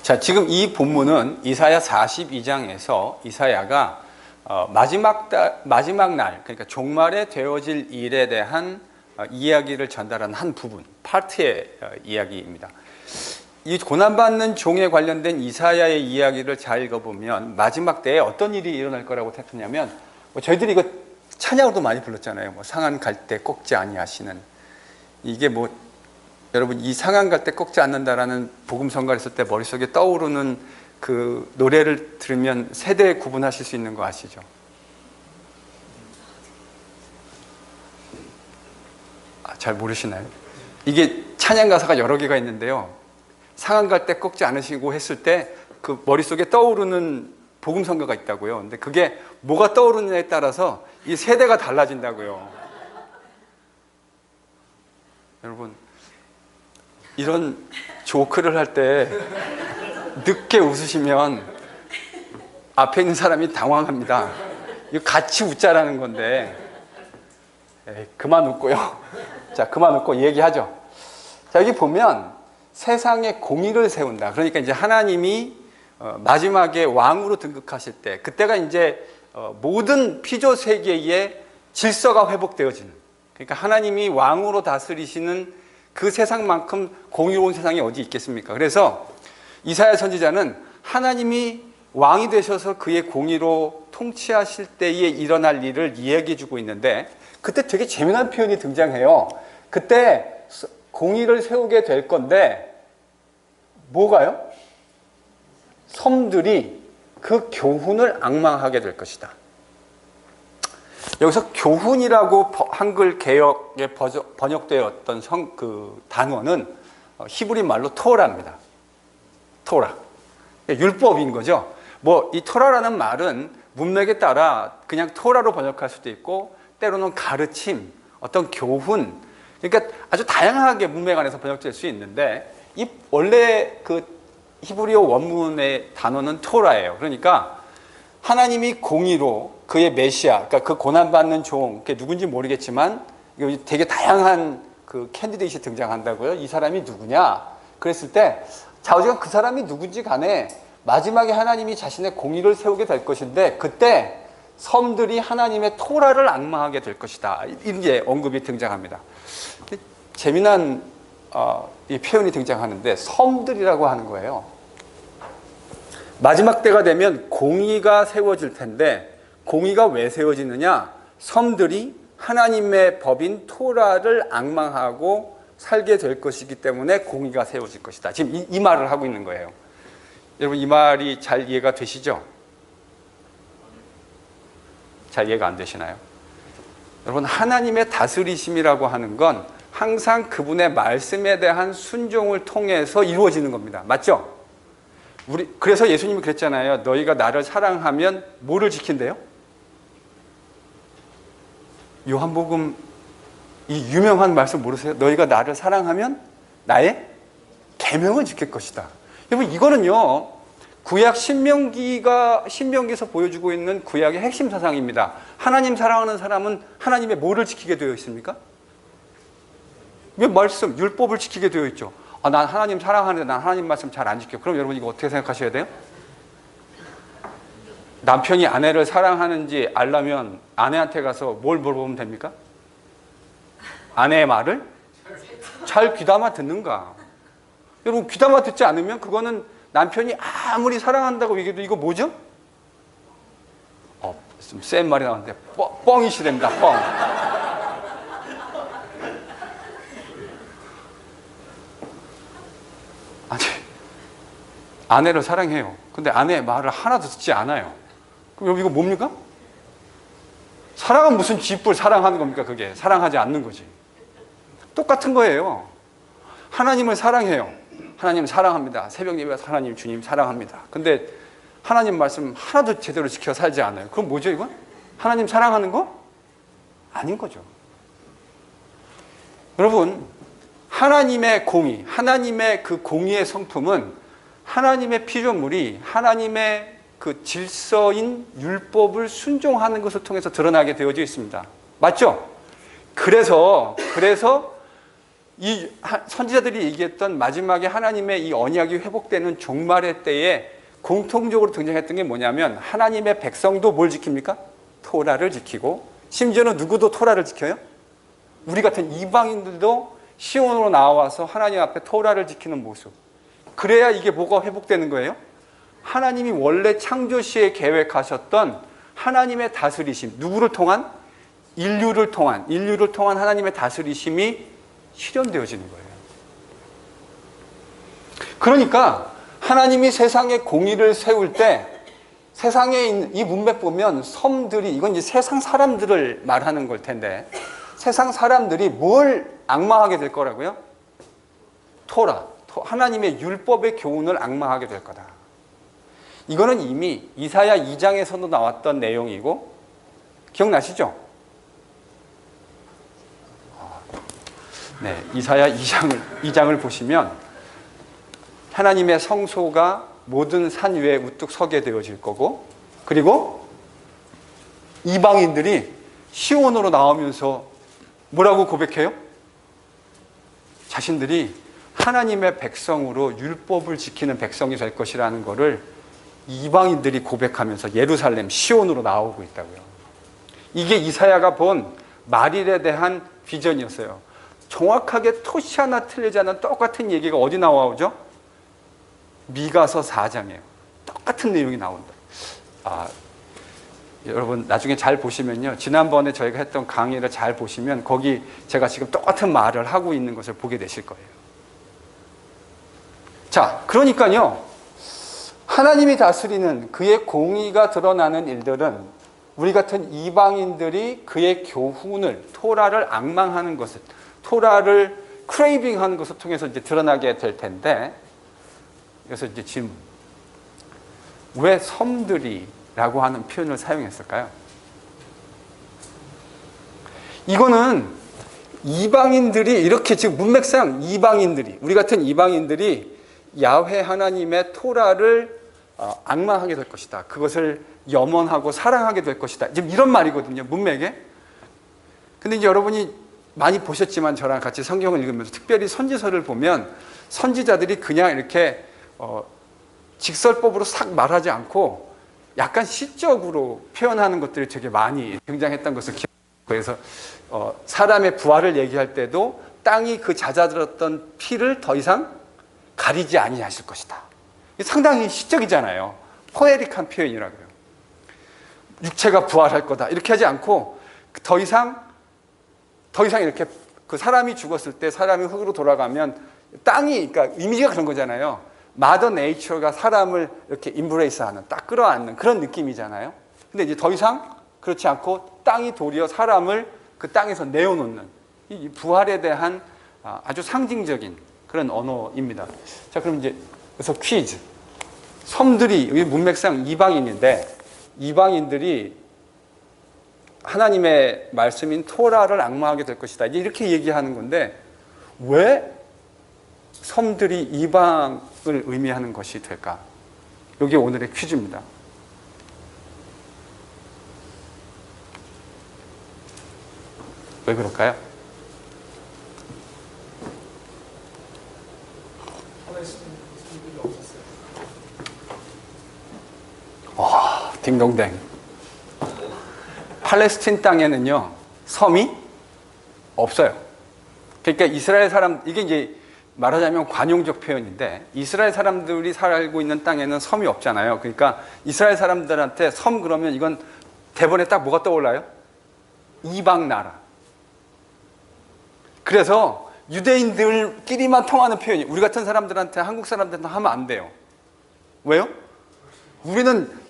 자, 지금 이 본문은 이사야 42장에서 이사야가 마지막 날, 그러니까 종말에 되어질 일에 대한 이야기를 전달한 한 부분, 파트의 이야기입니다. 이 고난받는 종에 관련된 이사야의 이야기를 잘 읽어보면 마지막 때에 어떤 일이 일어날 거라고 택했냐면, 저희들이 이거 찬양으로도 많이 불렀잖아요. 상한 갈 때 꺾지 아니하시는. 이게 여러분, 이 상한 갈 때 꺾지 않는다라는 복음성가를 했을 때 머릿속에 떠오르는 그 노래를 들으면 세대 구분하실 수 있는 거 아시죠? 잘 모르시나요? 이게 찬양 가사가 여러 개가 있는데요. 상한 갈 때 꺾지 않으시고 했을 때 그 머릿속에 떠오르는 복음성가가 있다고요. 근데 그게 뭐가 떠오르느냐에 따라서 이 세대가 달라진다고요. 여러분, 이런 조크를 할 때 늦게 웃으시면 앞에 있는 사람이 당황합니다. 이거 같이 웃자라는 건데. 그만 웃고요. 자, 그만 웃고 얘기하죠. 자, 여기 보면 세상에 공의를 세운다. 그러니까 이제 하나님이 마지막에 왕으로 등극하실 때, 그때가 이제 모든 피조 세계의 질서가 회복되어지는, 그러니까 하나님이 왕으로 다스리시는 그 세상만큼 공의로운 세상이 어디 있겠습니까? 그래서 이사야 선지자는 하나님이 왕이 되셔서 그의 공의로 통치하실 때에 일어날 일을 이야기해 주고 있는데, 그때 되게 재미난 표현이 등장해요. 그때 공의를 세우게 될 건데 뭐가요? 섬들이 그 교훈을 앙망하게 될 것이다. 여기서 교훈이라고 한글 개역에 번역되었던 그 단어는 히브리 말로 토라입니다. 토라. 율법인 거죠. 이 토라라는 말은 문맥에 따라 그냥 토라로 번역할 수도 있고, 때로는 가르침, 어떤 교훈, 그러니까 아주 다양하게 문맥 안에서 번역될 수 있는데, 이 원래 그 히브리어 원문의 단어는 토라예요. 그러니까 하나님이 공의로 그의 메시아, 그러니까 그 고난받는 종, 그게 누군지 모르겠지만 되게 다양한 그 캔디데이트이 등장한다고요. 이 사람이 누구냐? 그랬을 때, 자, 어쨌든 그 사람이 누군지 간에 마지막에 하나님이 자신의 공의를 세우게 될 것인데, 그때 섬들이 하나님의 토라를 앙망하게 될 것이다. 이게 언급이 등장합니다. 재미난 이 표현이 등장하는데, 섬들이라고 하는 거예요. 마지막 때가 되면 공의가 세워질 텐데, 공의가 왜 세워지느냐? 섬들이 하나님의 법인 토라를 앙망하고 살게 될 것이기 때문에 공의가 세워질 것이다. 지금 이 말을 하고 있는 거예요. 여러분, 이 말이 잘 이해가 되시죠? 잘 이해가 안 되시나요? 여러분, 하나님의 다스리심이라고 하는 건 항상 그분의 말씀에 대한 순종을 통해서 이루어지는 겁니다. 맞죠? 그래서 예수님이 그랬잖아요. 너희가 나를 사랑하면 뭐를 지킨대요? 요한복음 이 유명한 말씀 모르세요? 너희가 나를 사랑하면 나의 계명을 지킬 것이다. 여러분, 이거는요, 구약 신명기에서 보여주고 있는 구약의 핵심 사상입니다. 하나님 사랑하는 사람은 하나님의 뭐를 지키게 되어 있습니까? 왜 말씀, 율법을 지키게 되어 있죠. 난 하나님 사랑하는데 난 하나님 말씀 잘 안 지켜. 그럼 여러분, 이거 어떻게 생각하셔야 돼요? 남편이 아내를 사랑하는지 알려면 아내한테 가서 뭘 물어보면 됩니까? 아내의 말을 잘 귀담아 듣는가? 여러분, 귀담아 듣지 않으면 그거는 남편이 아무리 사랑한다고 얘기해도 이거 뭐죠? 좀 센 말이 나왔는데 뻥이시랍니다. 뻥. 아니, 아내를 사랑해요. 근데 아내의 말을 하나도 듣지 않아요. 그럼 이거 뭡니까? 사랑은 무슨 쥐뿔 사랑하는 겁니까? 그게 사랑하지 않는 거지. 똑같은 거예요. 하나님을 사랑해요. 하나님 사랑합니다. 새벽 예배에서 하나님 주님 사랑합니다. 근데 하나님 말씀 하나도 제대로 지켜 살지 않아요. 그럼 뭐죠, 이건? 하나님 사랑하는 거? 아닌 거죠. 여러분, 하나님의 공의, 하나님의 그 공의의 성품은 하나님의 피조물이 하나님의 그 질서인 율법을 순종하는 것을 통해서 드러나게 되어져 있습니다. 맞죠? 그래서 이 선지자들이 얘기했던 마지막에 하나님의 이 언약이 회복되는 종말의 때에 공통적으로 등장했던 게 뭐냐면 하나님의 백성도 뭘 지킵니까? 토라를 지키고, 심지어는 누구도 토라를 지켜요? 우리 같은 이방인들도 시온으로 나와서 하나님 앞에 토라를 지키는 모습. 그래야 이게 뭐가 회복되는 거예요? 하나님이 원래 창조 시에 계획하셨던 하나님의 다스리심, 누구를 통한? 인류를 통한 하나님의 다스리심이 실현되어지는 거예요. 그러니까 하나님이 세상에 공의를 세울 때 세상에 있는 이 문맥 보면 섬들이, 이건 이제 세상 사람들을 말하는 걸 텐데, 세상 사람들이 뭘 앙망하게 될 거라고요? 토라, 하나님의 율법의 교훈을 앙망하게 될 거다. 이거는 이미 이사야 2장에서도 나왔던 내용이고, 기억나시죠? 네, 이사야 2장을 보시면 하나님의 성소가 모든 산 위에 우뚝 서게 되어질 거고, 그리고 이방인들이 시온으로 나오면서 뭐라고 고백해요? 자신들이 하나님의 백성으로 율법을 지키는 백성이 될 것이라는 것을 이방인들이 고백하면서 예루살렘, 시온으로 나오고 있다고요. 이게 이사야가 본 말일에 대한 비전이었어요. 정확하게 토시 하나 틀리지 않은 똑같은 얘기가 어디 나오죠? 미가서 4장이에요. 똑같은 내용이 나온다. 여러분 나중에 잘 보시면요, 지난번에 저희가 했던 강의를 잘 보시면 거기 제가 지금 똑같은 말을 하고 있는 것을 보게 되실 거예요. 자, 그러니까요, 하나님이 다스리는 그의 공의가 드러나는 일들은 우리 같은 이방인들이 그의 교훈을, 토라를 앙망하는 것을, 토라를 크레이빙하는 것을 통해서 이제 드러나게 될 텐데, 그래서 이제 질문, 왜 섬들이라고 하는 표현을 사용했을까요? 이거는 이방인들이 이렇게 지금 문맥상 이방인들이, 우리 같은 이방인들이 야훼 하나님의 토라를 앙망하게 될 것이다. 그것을 염원하고 사랑하게 될 것이다. 지금 이런 말이거든요, 문맥에. 근데 이제 여러분이 많이 보셨지만 저랑 같이 성경을 읽으면서 특별히 선지서를 보면 선지자들이 그냥 이렇게 직설법으로 싹 말하지 않고 약간 시적으로 표현하는 것들이 되게 많이 등장했던 것을 기억해요. 그래서 사람의 부활을 얘기할 때도 땅이 그 잦아들었던 피를 더 이상 가리지 아니하실 것이다. 상당히 시적이잖아요. 포에릭한 표현이라고요. 육체가 부활할 거다 이렇게 하지 않고 더 이상 이렇게 그 사람이 죽었을 때 사람이 흙으로 돌아가면 땅이, 그러니까 이미지가 그런 거잖아요. 마더 네이처가 사람을 이렇게 인브레이스하는, 딱 끌어안는 그런 느낌이잖아요. 근데 이제 더 이상 그렇지 않고 땅이 도리어 사람을 그 땅에서 내어놓는 이 부활에 대한 아주 상징적인 그런 언어입니다. 자, 그럼 이제 그래서 퀴즈. 섬들이 여기 문맥상 이방인인데 이방인들이 하나님의 말씀인 토라를 앙망하게 될 것이다. 이렇게 얘기하는 건데 왜 섬들이 이방을 의미하는 것이 될까? 이게 오늘의 퀴즈입니다. 왜 그럴까요? 와, 딩동댕. 팔레스틴 땅에는요, 섬이 없어요. 그러니까 이스라엘 사람, 이게 이제 말하자면 관용적 표현인데, 이스라엘 사람들이 살고 있는 땅에는 섬이 없잖아요. 그러니까 이스라엘 사람들한테 섬 그러면 이건 대본에 딱 뭐가 떠올라요? 이방 나라. 그래서 유대인들끼리만 통하는 표현이, 우리 같은 사람들한테, 한국 사람들한테 하면 안 돼요. 왜요? 우리는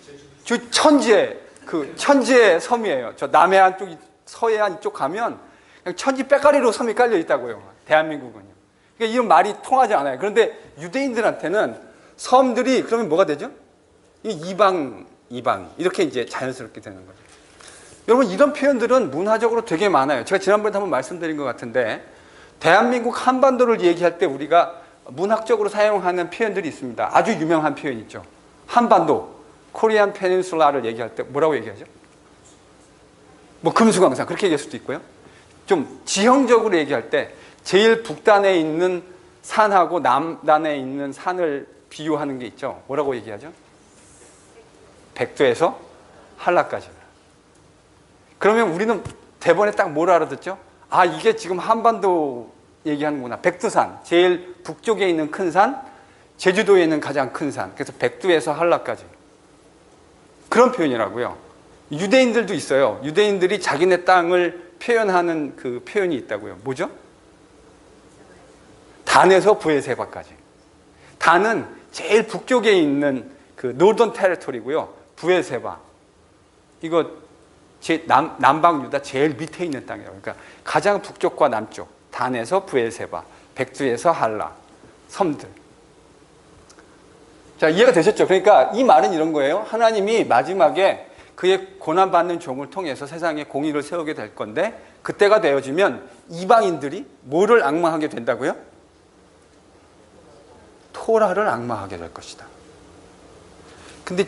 저 천지의 섬이에요. 저 남해안 쪽, 서해안 이쪽 가면 그냥 천지 빼가리로 섬이 깔려 있다고요. 대한민국은요. 그러니까 이런 말이 통하지 않아요. 그런데 유대인들한테는 섬들이 그러면 뭐가 되죠? 이방 이렇게 이제 자연스럽게 되는 거죠. 여러분 이런 표현들은 문화적으로 되게 많아요. 제가 지난번에 한번 말씀드린 것 같은데 대한민국 한반도를 얘기할 때 우리가 문학적으로 사용하는 표현들이 있습니다. 아주 유명한 표현 있죠. 한반도, 코리안 페닌슐라를 얘기할 때 뭐라고 얘기하죠? 뭐 금수강산 그렇게 얘기할 수도 있고요. 좀 지형적으로 얘기할 때 제일 북단에 있는 산하고 남단에 있는 산을 비유하는 게 있죠. 뭐라고 얘기하죠? 백두에서 한라까지. 그러면 우리는 대번에 딱 뭘 알아듣죠? 아, 이게 지금 한반도 얘기하는구나. 백두산, 제일 북쪽에 있는 큰 산, 제주도에 있는 가장 큰 산. 그래서 백두에서 한라까지. 그런 표현이라고요. 유대인들도 있어요. 유대인들이 자기네 땅을 표현하는 그 표현이 있다고요. 뭐죠? 단에서 부에세바까지. 단은 제일 북쪽에 있는 그 노던 테리토리고요. 부에세바. 이거 남방 유다 제일 밑에 있는 땅이에요. 그러니까 가장 북쪽과 남쪽. 단에서 부에세바, 백두에서 한라, 섬들. 자, 이해가 되셨죠? 그러니까 이 말은 이런 거예요. 하나님이 마지막에 그의 고난받는 종을 통해서 세상에 공의를 세우게 될 건데 그때가 되어지면 이방인들이 뭐를 앙망하게 된다고요? 토라를 앙망하게 될 것이다. 근데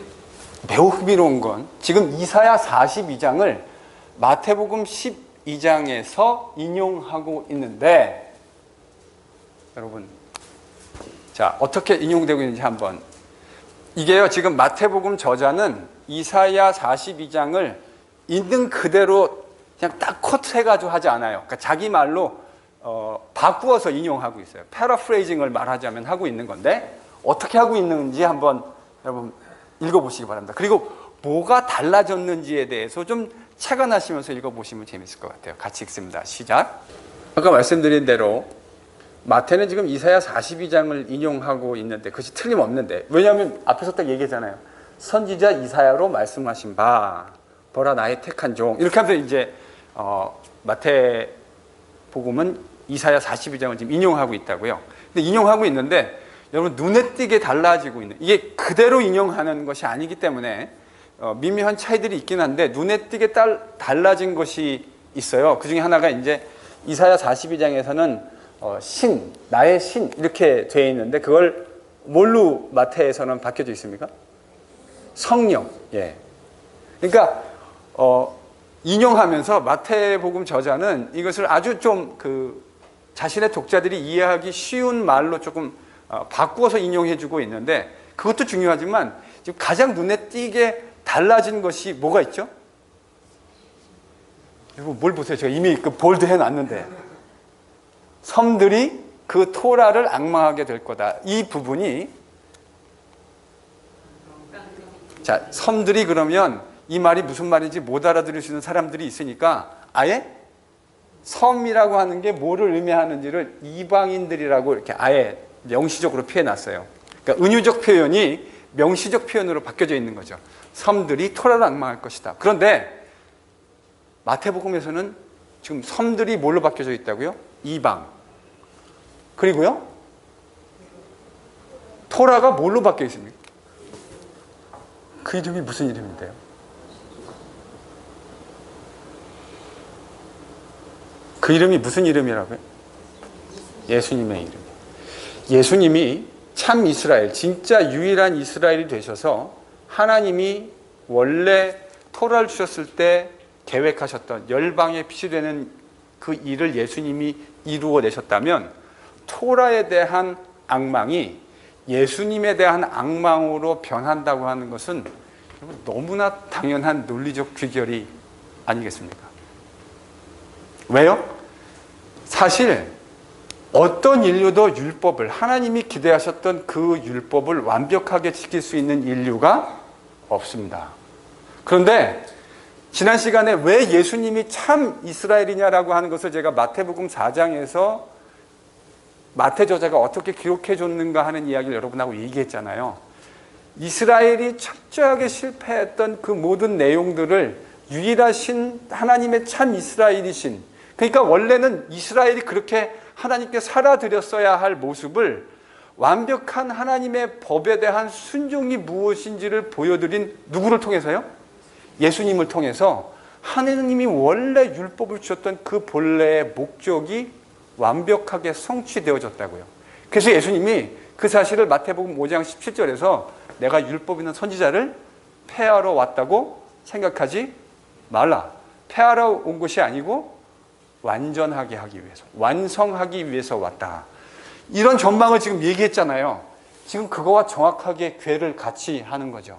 매우 흥미로운 건 지금 이사야 42장을 마태복음 12장에서 인용하고 있는데 여러분 자 어떻게 인용되고 있는지 한번 이게요 지금 마태복음 저자는 이사야 42장을 있는 그대로 그냥 딱 코트해가지고 하지 않아요. 그러니까 자기 말로 바꾸어서 인용하고 있어요. 패러프레이징을 말하자면 하고 있는 건데 어떻게 하고 있는지 한번 여러분 읽어보시기 바랍니다. 그리고 뭐가 달라졌는지에 대해서 좀 착안하시면서 읽어보시면 재밌을 것 같아요. 같이 읽습니다. 시작. 아까 말씀드린 대로 마태는 지금 이사야 42장을 인용하고 있는데 그것이 틀림없는데 왜냐하면 앞에서 딱 얘기했잖아요. 선지자 이사야로 말씀하신 바 보라 나의 택한 종 이렇게 하면서 이제 마태복음은 이사야 42장을 지금 인용하고 있다고요. 근데 인용하고 있는데 여러분 눈에 띄게 달라지고 있는 이게 그대로 인용하는 것이 아니기 때문에 미묘한 차이들이 있긴 한데 눈에 띄게 달라진 것이 있어요. 그 중에 하나가 이제 이사야 42장에서는 신, 나의 신 이렇게 되어 있는데 그걸 뭘로 마태에서는 바뀌어져 있습니까? 성령. 예. 그러니까 인용하면서 마태복음 저자는 이것을 아주 좀 그 자신의 독자들이 이해하기 쉬운 말로 조금 바꾸어서 인용해주고 있는데 그것도 중요하지만 지금 가장 눈에 띄게 달라진 것이 뭐가 있죠? 여러분 뭘 보세요? 제가 이미 그 볼드 해놨는데 섬들이 그 토라를 앙망하게 될 거다. 이 부분이 자 섬들이 그러면 이 말이 무슨 말인지 못 알아들을 수 있는 사람들이 있으니까 아예 섬이라고 하는 게 뭐를 의미하는지를 이방인들이라고 이렇게 아예 명시적으로 표현했어요. 그러니까 은유적 표현이 명시적 표현으로 바뀌어져 있는 거죠. 섬들이 토라를 앙망할 것이다. 그런데 마태복음에서는 지금 섬들이 뭘로 바뀌어져 있다고요? 이방. 그리고요? 토라가 뭘로 바뀌어 있습니까? 그 이름이 무슨 이름인데요? 그 이름이 무슨 이름이라고요? 예수님의 이름. 예수님이 참 이스라엘, 진짜 유일한 이스라엘이 되셔서 하나님이 원래 토라를 주셨을 때 계획하셨던 열방의 빛이 되는 그 일을 예수님이 이루어내셨다면 토라에 대한 앙망이 예수님에 대한 앙망으로 변한다고 하는 것은 너무나 당연한 논리적 귀결이 아니겠습니까? 왜요? 사실 어떤 인류도 율법을 하나님이 기대하셨던 그 율법을 완벽하게 지킬 수 있는 인류가 없습니다. 그런데 지난 시간에 왜 예수님이 참 이스라엘이냐라고 하는 것을 제가 마태복음 4장에서 마태 저자가 어떻게 기록해 줬는가 하는 이야기를 여러분하고 얘기했잖아요. 이스라엘이 철저하게 실패했던 그 모든 내용들을 유일하신 하나님의 참 이스라엘이신, 그러니까 원래는 이스라엘이 그렇게 하나님께 살아드렸어야 할 모습을 완벽한 하나님의 법에 대한 순종이 무엇인지를 보여드린 누구를 통해서요? 예수님을 통해서 하느님이 원래 율법을 주셨던 그 본래의 목적이 완벽하게 성취되어졌다고요. 그래서 예수님이 그 사실을 마태복음 5장 17절에서 내가 율법 있는 선지자를 폐하러 왔다고 생각하지 말라. 폐하러 온 것이 아니고 완전하게 하기 위해서, 완성하기 위해서 왔다. 이런 전망을 지금 얘기했잖아요. 지금 그거와 정확하게 궤를 같이 하는 거죠.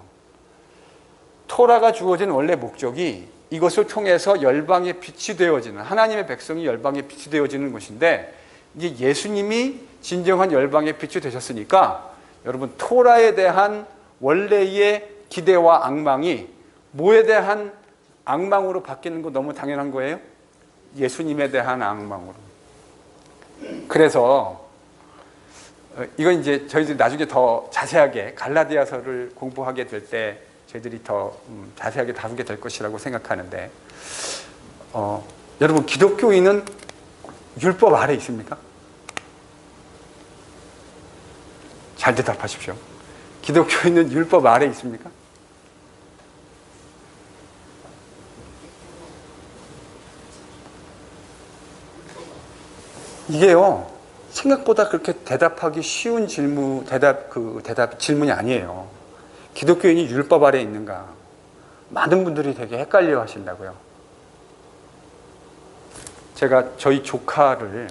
토라가 주어진 원래 목적이 이것을 통해서 열방에 빛이 되어지는, 하나님의 백성이 열방에 빛이 되어지는 것인데, 이제 예수님이 진정한 열방의 빛이 되셨으니까 여러분, 토라에 대한 원래의 기대와 악망이 뭐에 대한 악망으로 바뀌는 거 너무 당연한 거예요? 예수님에 대한 악망으로. 그래서 이건 이제 저희들이 나중에 더 자세하게 갈라디아서를 공부하게 될 때 저희들이 더 자세하게 다루게 될 것이라고 생각하는데, 여러분, 기독교인은 율법 아래 있습니까? 잘 대답하십시오. 기독교인은 율법 아래 있습니까? 이게요, 생각보다 그렇게 대답하기 쉬운 질문이 아니에요. 기독교인이 율법 아래 있는가? 많은 분들이 되게 헷갈려 하신다고요. 제가 저희 조카를,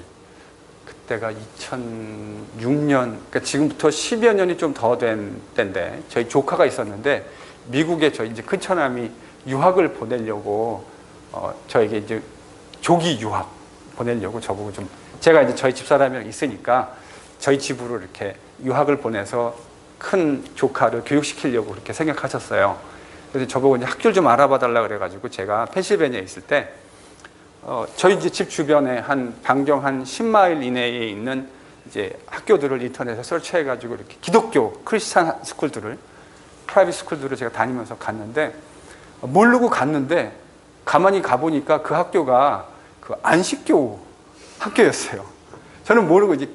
그때가 2006년, 그러니까 지금부터 10여 년이 좀 더 된 때인데, 저희 조카가 있었는데, 미국에 저희 이제 큰 처남이 유학을 보내려고, 저에게 이제 조기 유학 보내려고 저보고 좀, 제가 이제 저희 집사람이랑 있으니까 저희 집으로 이렇게 유학을 보내서 큰 조카를 교육시키려고 그렇게 생각하셨어요. 그래서 저보고 이제 학교를 좀 알아봐 달라 그래가지고 제가 펜실베니아에 있을 때, 저희 이제 집 주변에 반경 한 10마일 이내에 있는 이제 학교들을 인터넷에 설치해가지고 이렇게 기독교 크리스찬 스쿨들을, 프라이빗 스쿨들을 제가 다니면서 갔는데, 모르고 갔는데 가만히 가보니까 그 학교가 그 안식교 학교였어요. 저는 모르고 이제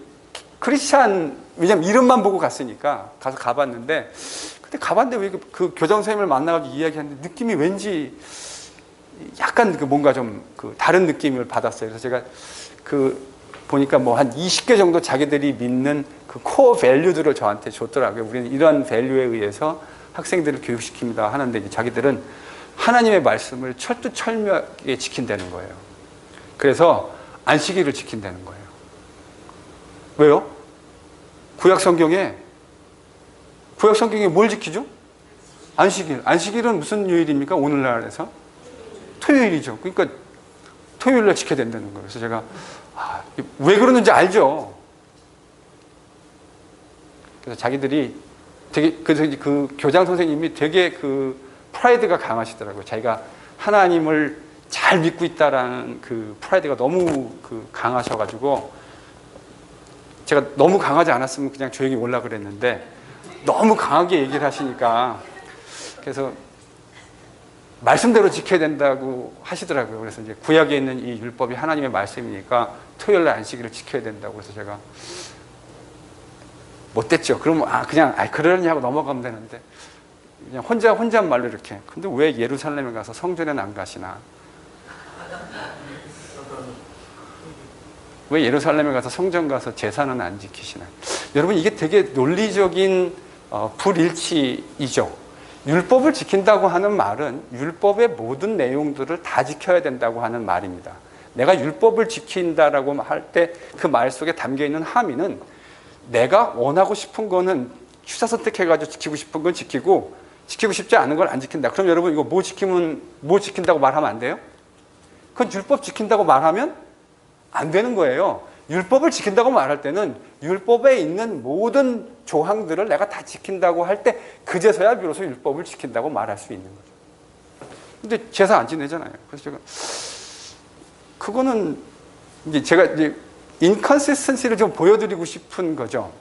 크리스찬, 왜냐면 이름만 보고 갔으니까 가서 가봤는데, 근데 가봤는데 왜 그 교장 선생님을 만나가지고 이야기하는데 느낌이 왠지 약간 뭔가 좀 다른 느낌을 받았어요. 그래서 제가 보니까 뭐 한 20개 정도 자기들이 믿는 그 코어 밸류들을 저한테 줬더라고요. 우리는 이런 밸류에 의해서 학생들을 교육시킵니다 하는데, 이제 자기들은 하나님의 말씀을 철두철미하게 지킨다는 거예요. 그래서 안식일을 지킨다는 거예요. 왜요? 구약 성경에 뭘 지키죠? 안식일. 안식일은 무슨 요일입니까? 오늘날에서? 토요일이죠. 그러니까 토요일날 지켜야 된다는 거예요. 그래서 제가 왜 그러는지 알죠. 그래서 자기들이 되게, 그래서 그 교장 선생님이 되게 프라이드가 강하시더라고요. 자기가 하나님을 잘 믿고 있다라는 프라이드가 너무 강하셔가지고, 제가 너무 강하지 않았으면 그냥 조용히 올라 그랬는데 너무 강하게 얘기를 하시니까, 그래서 말씀대로 지켜야 된다고 하시더라고요. 그래서 이제 구약에 있는 이 율법이 하나님의 말씀이니까 토요일날 안식일을 지켜야 된다고. 그래서 제가 못됐죠. 그러면 그냥 그러냐고 넘어가면 되는데, 그냥 혼잣말로 이렇게. 근데 왜 예루살렘에 가서 성전에는 안 가시나? 왜 예루살렘에 가서 성전 가서 제사는 안 지키시나? 여러분, 이게 되게 논리적인 불일치이죠. 율법을 지킨다고 하는 말은 율법의 모든 내용들을 다 지켜야 된다고 하는 말입니다. 내가 율법을 지킨다라고 할 때 그 말 속에 담겨있는 함의는, 내가 원하고 싶은 거는 취사 선택해가지고 지키고 싶은 건 지키고, 지키고 싶지 않은 걸 안 지킨다. 그럼 여러분, 이거 뭐 지킨다고 말하면 안 돼요? 그건 율법 지킨다고 말하면 안 되는 거예요. 율법을 지킨다고 말할 때는 율법에 있는 모든 조항들을 내가 다 지킨다고 할 때, 그제서야 비로소 율법을 지킨다고 말할 수 있는 거죠. 근데 제사 안 지내잖아요. 그래서 제가 그거는 이제 제가 이제 인컨시스턴시를 좀 보여드리고 싶은 거죠.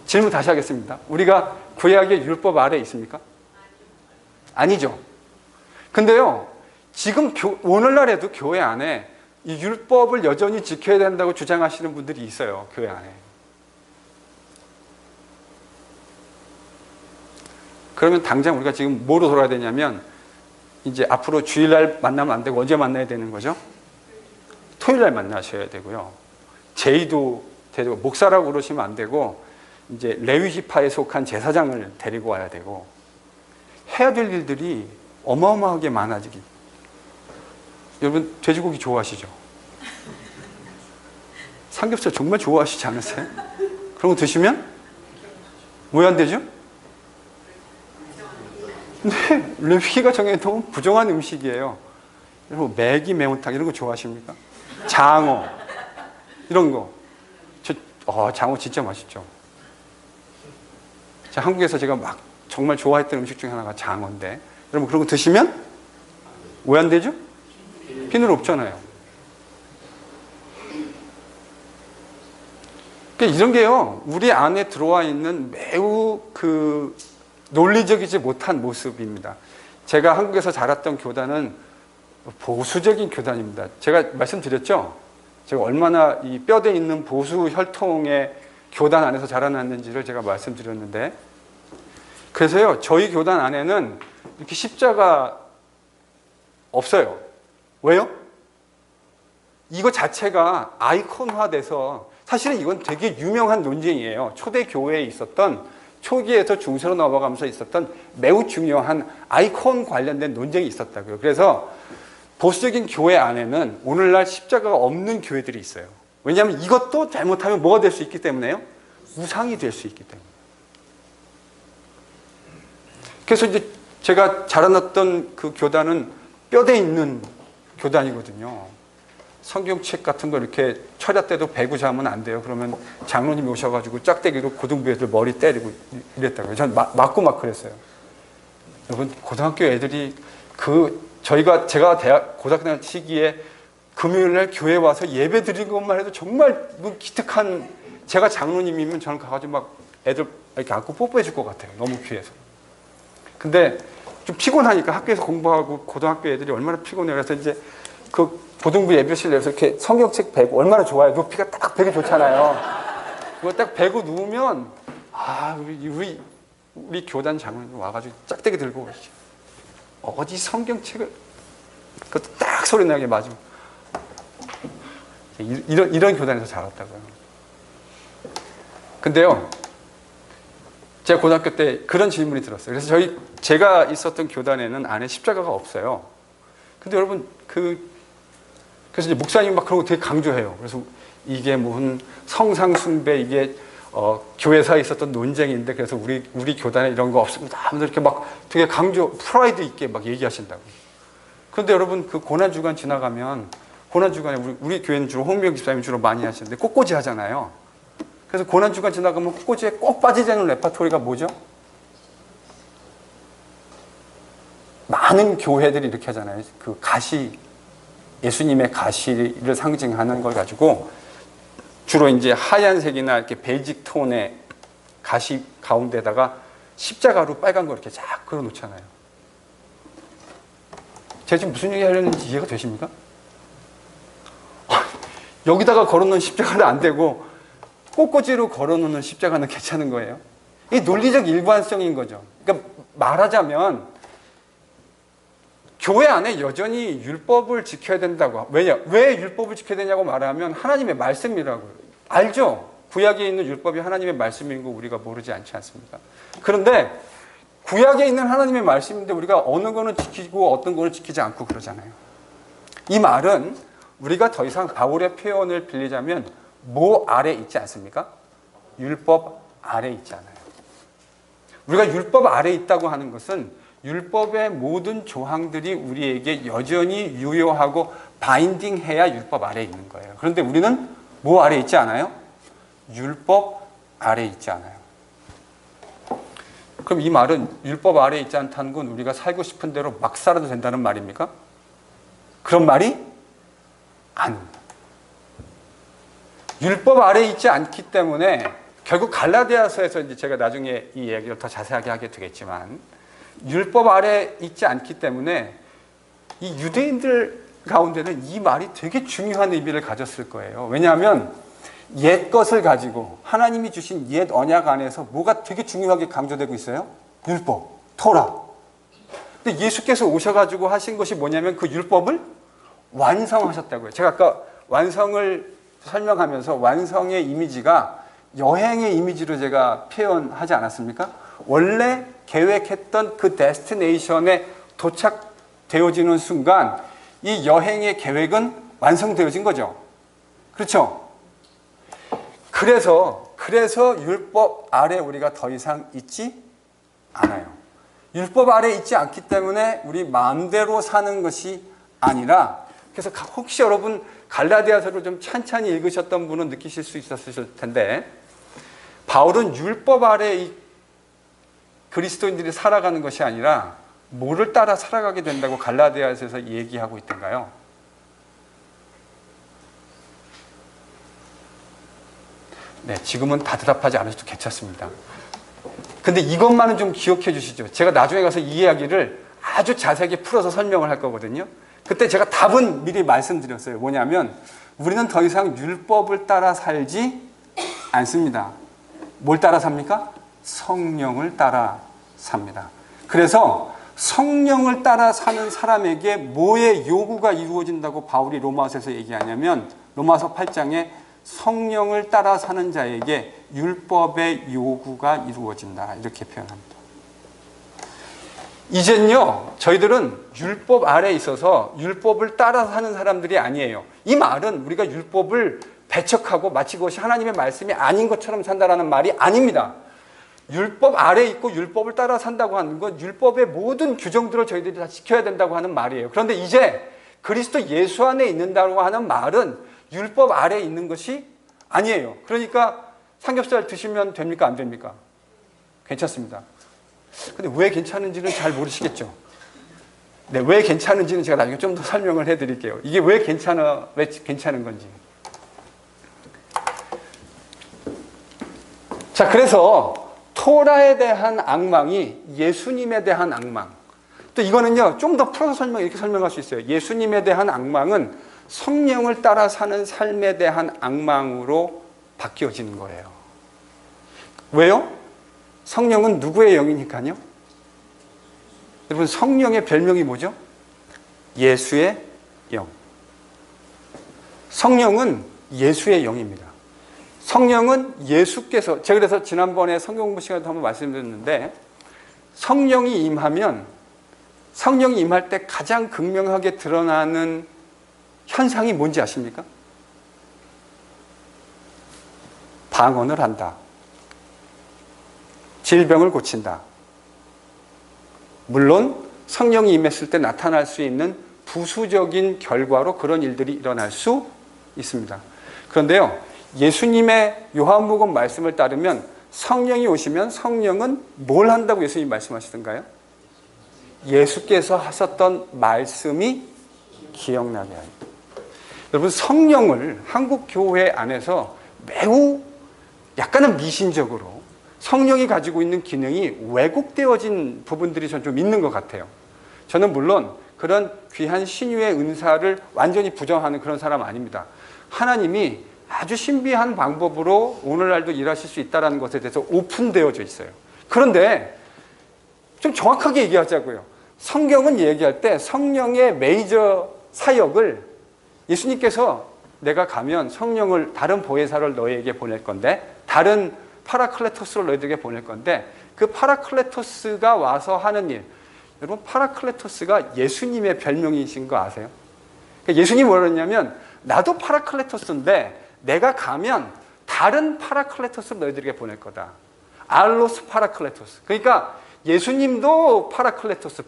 질문 다시 하겠습니다. 우리가 구약의 율법 아래에 있습니까? 아니죠. 근데요, 지금 오늘날에도 교회 안에 이 율법을 여전히 지켜야 된다고 주장하시는 분들이 있어요. 교회 안에. 그러면 당장 우리가 지금 뭐로 돌아야 되냐면, 이제 앞으로 주일날 만나면 안 되고 언제 만나야 되는 거죠? 토요일날 만나셔야 되고요. 제의도 되고 목사라고 그러시면 안 되고 이제 레위지파에 속한 제사장을 데리고 와야 되고 해야 될 일들이 어마어마하게 많아지기. 여러분 돼지고기 좋아하시죠? 삼겹살 정말 좋아하시지 않으세요? 그런 거 드시면 왜 안 되죠? 네, 레위기가 정해놓은 부정한 음식이에요. 여러분 매기 매운탕 이런 거 좋아하십니까? 장어 이런 거. 장어 진짜 맛있죠. 한국에서 제가 막 정말 좋아했던 음식 중에 하나가 장어인데 여러분 그런 거 드시면 왜 안 되죠? 비늘 없잖아요. 그러니까 이런 게요, 우리 안에 들어와 있는 매우 논리적이지 못한 모습입니다. 제가 한국에서 자랐던 교단은 보수적인 교단입니다. 제가 말씀드렸죠? 제가 얼마나 이 뼈대 있는 보수 혈통의 교단 안에서 자라났는지를 제가 말씀드렸는데, 그래서요, 저희 교단 안에는 이렇게 십자가 없어요. 왜요? 이거 자체가 아이콘화돼서, 사실은 이건 되게 유명한 논쟁이에요. 초대 교회에 있었던, 초기에서 중세로 넘어가면서 있었던 매우 중요한 아이콘 관련된 논쟁이 있었다고요. 그래서 보수적인 교회 안에는 오늘날 십자가가 없는 교회들이 있어요. 왜냐하면 이것도 잘못하면 뭐가 될 수 있기 때문에요? 우상이 될 수 있기 때문에. 그래서 이제 제가 자라났던 그 교단은 뼈대 있는 교단이거든요. 성경책 같은 거 이렇게 철야 때도 배구 자면 안 돼요. 그러면 장로님이 오셔가지고 짝대기로 고등부 애들 머리 때리고 이랬다고요. 전 맞고 막 그랬어요. 여러분, 고등학교 애들이 제가 고등학교 시기에 금요일 날 교회 와서 예배 드린 것만 해도 정말 기특한, 제가 장로님이면 저는 가가지고 막 애들 이렇게 안고 뽀뽀해 줄 것 같아요. 너무 귀해서. 근데 좀 피곤하니까 학교에서 공부하고 고등학교 애들이 얼마나 피곤해요. 그래서 이제 그 고등부 예배실 내에서 이렇게 성경책 베고 얼마나 좋아요. 높이가 딱 되게 좋잖아요. 그거 딱 베고 누우면, 우리 교단 장로님 와가지고 짝대기 들고 오시죠. 어디 성경책을, 그것도 딱 소리 나게 맞으면. 이런 교단에서 자랐다고요. 근데요, 제가 고등학교 때 그런 질문이 들었어요. 그래서 제가 있었던 교단에는 안에 십자가가 없어요. 근데 여러분, 그래서 이제 목사님이 막 그런 거 되게 강조해요. 그래서 이게 무슨 성상숭배, 이게 교회사에 있었던 논쟁인데, 그래서 우리 교단에 이런 거 없습니다 하면서 이렇게 막 되게 프라이드 있게 막 얘기하신다고. 그런데 여러분, 그 고난주간 지나가면, 고난주간에 우리 교회는 주로 홍미영 집사님이 주로 많이 하시는데 꽃꽂이 하잖아요. 그래서 고난주간 지나가면 꽃꽂이에 꼭 빠지지 않는 레파토리가 뭐죠? 많은 교회들이 이렇게 하잖아요. 그 가시, 예수님의 가시를 상징하는 걸 가지고 주로 이제 하얀색이나 이렇게 베이직 톤의 가시 가운데다가 십자가로 빨간 거 이렇게 쫙 걸어 놓잖아요. 제가 지금 무슨 얘기 하려는지 이해가 되십니까? 여기다가 걸어 놓은 십자가는 안 되고 꽃꽂이로 걸어 놓는 십자가는 괜찮은 거예요. 이게 논리적 일관성인 거죠. 그러니까 말하자면 교회 안에 여전히 율법을 지켜야 된다고. 왜 율법을 지켜야 되냐고 말하면 하나님의 말씀이라고요. 알죠? 구약에 있는 율법이 하나님의 말씀인 거 우리가 모르지 않지 않습니까? 그런데 구약에 있는 하나님의 말씀인데 우리가 어느 거는 지키고 어떤 거는 지키지 않고 그러잖아요. 이 말은 우리가 더 이상 바울의 표현을 빌리자면 뭐 아래 있지 않습니까? 율법 아래 있지 않아요. 우리가 율법 아래 있다고 하는 것은 율법의 모든 조항들이 우리에게 여전히 유효하고 바인딩해야 율법 아래에 있는 거예요. 그런데 우리는 뭐 아래에 있지 않아요? 율법 아래에 있지 않아요. 그럼 이 말은 율법 아래에 있지 않다는 건 우리가 살고 싶은 대로 막 살아도 된다는 말입니까? 그런 말이 아닙니다. 율법 아래에 있지 않기 때문에 결국 갈라디아서에서 이제 제가 나중에 이 이야기를 더 자세하게 하게 되겠지만, 율법 아래 있지 않기 때문에 이 유대인들 가운데는 이 말이 되게 중요한 의미를 가졌을 거예요. 왜냐하면 옛 것을 가지고 하나님이 주신 옛 언약 안에서 뭐가 되게 중요하게 강조되고 있어요? 율법, 토라. 근데 예수께서 오셔가지고 하신 것이 뭐냐면 그 율법을 완성하셨다고요. 제가 아까 완성을 설명하면서 완성의 이미지가 여행의 이미지로 제가 표현하지 않았습니까? 원래 계획했던 그 데스티네이션에 도착되어지는 순간 이 여행의 계획은 완성되어진 거죠. 그렇죠? 그래서 율법 아래 우리가 더 이상 있지 않아요. 율법 아래 있지 않기 때문에 우리 마음대로 사는 것이 아니라, 그래서 혹시 여러분 갈라디아서를 좀 찬찬히 읽으셨던 분은 느끼실 수 있었을 텐데, 바울은 율법 아래 이 그리스도인들이 살아가는 것이 아니라 뭐를 따라 살아가게 된다고 갈라디아서에서 얘기하고 있던가요? 네, 지금은 다 대답하지 않으셔도 괜찮습니다. 근데 이것만은 좀 기억해 주시죠. 제가 나중에 가서 이 이야기를 아주 자세하게 풀어서 설명을 할 거거든요. 그때 제가 답은 미리 말씀드렸어요. 뭐냐면 우리는 더 이상 율법을 따라 살지 않습니다. 뭘 따라 삽니까? 성령을 따라 삽니다. 그래서 성령을 따라 사는 사람에게 뭐의 요구가 이루어진다고 바울이 로마서에서 얘기하냐면, 로마서 8장에 성령을 따라 사는 자에게 율법의 요구가 이루어진다, 이렇게 표현합니다. 이젠요, 저희들은 율법 아래에 있어서 율법을 따라 사는 사람들이 아니에요. 이 말은 우리가 율법을 배척하고 마치 그것이 하나님의 말씀이 아닌 것처럼 산다라는 말이 아닙니다. 율법 아래에 있고 율법을 따라 산다고 하는 건 율법의 모든 규정들을 저희들이 다 지켜야 된다고 하는 말이에요. 그런데 이제 그리스도 예수 안에 있는다고 하는 말은 율법 아래에 있는 것이 아니에요. 그러니까 삼겹살 드시면 됩니까? 안 됩니까? 괜찮습니다. 근데 왜 괜찮은지는 잘 모르시겠죠? 네, 왜 괜찮은지는 제가 나중에 좀 더 설명을 해드릴게요. 이게 왜 괜찮은 건지. 자, 그래서 토라에 대한 악망이 예수님에 대한 악망. 또 이거는요, 좀 더 풀어서 이렇게 설명할 수 있어요. 예수님에 대한 악망은 성령을 따라 사는 삶에 대한 악망으로 바뀌어지는 거예요. 왜요? 성령은 누구의 영이니까요? 여러분, 성령의 별명이 뭐죠? 예수의 영. 성령은 예수의 영입니다. 성령은 예수께서, 제가 그래서 지난번에 성경 공부 시간에도 한번 말씀드렸는데, 성령이 임하면, 성령이 임할 때 가장 극명하게 드러나는 현상이 뭔지 아십니까? 방언을 한다. 질병을 고친다. 물론 성령이 임했을 때 나타날 수 있는 부수적인 결과로 그런 일들이 일어날 수 있습니다. 그런데요, 예수님의 요한복음 말씀을 따르면 성령이 오시면 성령은 뭘 한다고 예수님이 말씀하시던가요? 예수께서 하셨던 말씀이 기억나게 합니다. 여러분, 성령을 한국 교회 안에서 매우 약간은 미신적으로 성령이 가지고 있는 기능이 왜곡되어진 부분들이 전 좀 있는 것 같아요. 저는 물론 그런 귀한 신유의 은사를 완전히 부정하는 그런 사람 아닙니다. 하나님이 아주 신비한 방법으로 오늘날도 일하실 수 있다는 것에 대해서 오픈되어져 있어요. 그런데 좀 정확하게 얘기하자고요. 성경은 얘기할 때 성령의 메이저 사역을 예수님께서 내가 가면 성령을, 다른 보혜사를 너희에게 보낼 건데, 다른 파라클레토스를 너희들에게 보낼 건데, 그 파라클레토스가 와서 하는 일, 여러분, 파라클레토스가 예수님의 별명이신 거 아세요? 그러니까 예수님이 뭐라 그랬냐면, 나도 파라클레토스인데 내가 가면 다른 파라클레토스를 너희들에게 보낼 거다. 알로스 파라클레토스. 그러니까 예수님도 파라클레토스,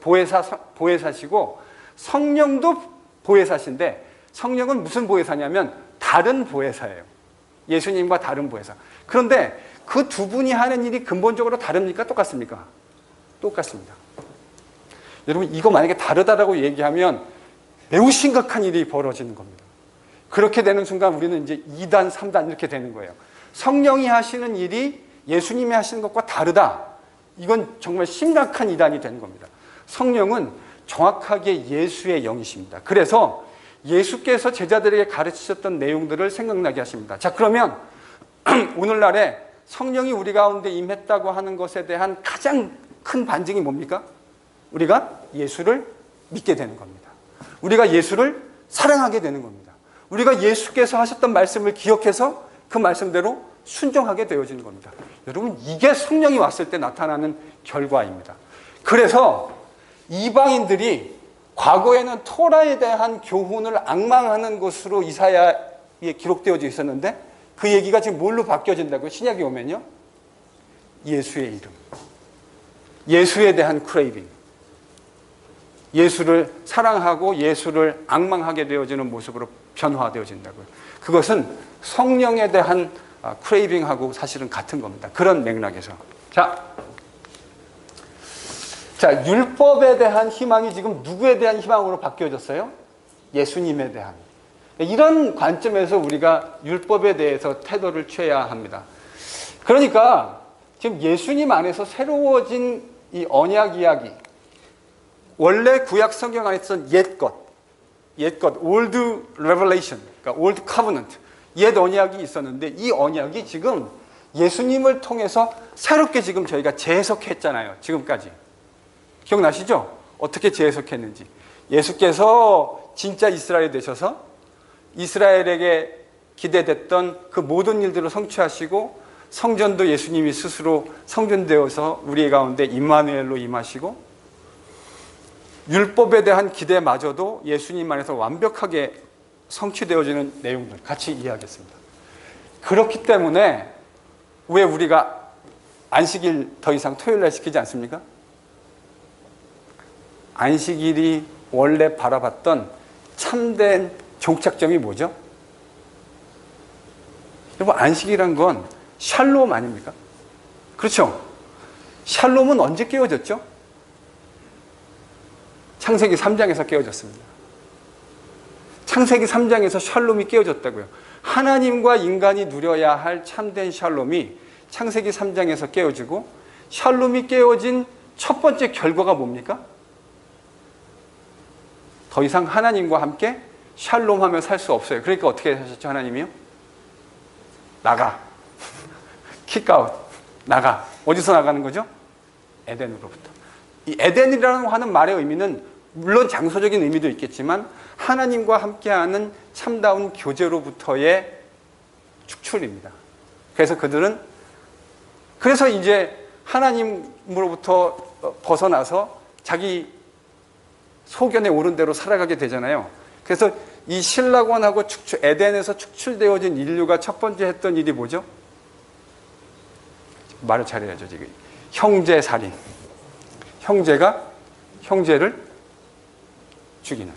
보혜사시고 성령도 보혜사신데, 성령은 무슨 보혜사냐면 다른 보혜사예요. 예수님과 다른 보혜사. 그런데 그 두 분이 하는 일이 근본적으로 다릅니까? 똑같습니까? 똑같습니다. 여러분, 이거 만약에 다르다라고 얘기하면 매우 심각한 일이 벌어지는 겁니다. 그렇게 되는 순간 우리는 이제 2단, 3단 이렇게 되는 거예요. 성령이 하시는 일이 예수님이 하시는 것과 다르다. 이건 정말 심각한 이단이 되는 겁니다. 성령은 정확하게 예수의 영이십니다. 그래서 예수께서 제자들에게 가르치셨던 내용들을 생각나게 하십니다. 자, 그러면 오늘날에 성령이 우리 가운데 임했다고 하는 것에 대한 가장 큰 반증이 뭡니까? 우리가 예수를 믿게 되는 겁니다. 우리가 예수를 사랑하게 되는 겁니다. 우리가 예수께서 하셨던 말씀을 기억해서 그 말씀대로 순종하게 되어지는 겁니다. 여러분, 이게 성령이 왔을 때 나타나는 결과입니다. 그래서 이방인들이 과거에는 토라에 대한 교훈을 앙망하는 것으로 이사야에 기록되어져 있었는데 그 얘기가 지금 뭘로 바뀌어진다고요? 신약이 오면요. 예수의 이름. 예수에 대한 크레이빙. 예수를 사랑하고 예수를 앙망하게 되어지는 모습으로 변화되어진다고요. 그것은 성령에 대한 크레이빙하고 사실은 같은 겁니다. 그런 맥락에서. 자, 율법에 대한 희망이 지금 누구에 대한 희망으로 바뀌어졌어요? 예수님에 대한. 이런 관점에서 우리가 율법에 대해서 태도를 취해야 합니다. 그러니까 지금 예수님 안에서 새로워진 이 언약 이야기, 원래 구약 성경 안에 있었던 옛것, old revelation, 그러니까 old covenant, 옛 언약이 있었는데 이 언약이 지금 예수님을 통해서 새롭게 지금 저희가 재해석했잖아요. 지금까지. 기억나시죠? 어떻게 재해석했는지. 예수께서 진짜 이스라엘이 되셔서 이스라엘에게 기대됐던 그 모든 일들을 성취하시고 성전도 예수님이 스스로 성전되어서 우리 가운데 임마누엘로 임하시고 율법에 대한 기대마저도 예수님 안에서 완벽하게 성취되어지는 내용들 같이 이해하겠습니다. 그렇기 때문에 왜 우리가 안식일 더 이상 토요일날 시키지 않습니까? 안식일이 원래 바라봤던 참된 종착점이 뭐죠? 여러분, 안식이란 건 샬롬 아닙니까? 그렇죠? 샬롬은 언제 깨어졌죠? 창세기 3장에서 깨어졌습니다. 창세기 3장에서 샬롬이 깨어졌다고요. 하나님과 인간이 누려야 할 참된 샬롬이 창세기 3장에서 깨어지고 샬롬이 깨어진 첫 번째 결과가 뭡니까? 더 이상 하나님과 함께 샬롬하며 살 수 없어요. 그러니까 어떻게 하셨죠, 하나님이요? 나가. 킥아웃. 나가. 어디서 나가는 거죠? 에덴으로부터. 이 에덴이라고 하는 말의 의미는 물론 장소적인 의미도 있겠지만 하나님과 함께하는 참다운 교제로부터의 축출입니다. 그래서 이제 하나님으로부터 벗어나서 자기 소견에 오른 대로 살아가게 되잖아요. 그래서 이 신라권하고 에덴에서 축출되어진 인류가 첫 번째 했던 일이 뭐죠? 말을 잘해야죠, 지금. 형제 살인. 형제가 형제를 죽이는.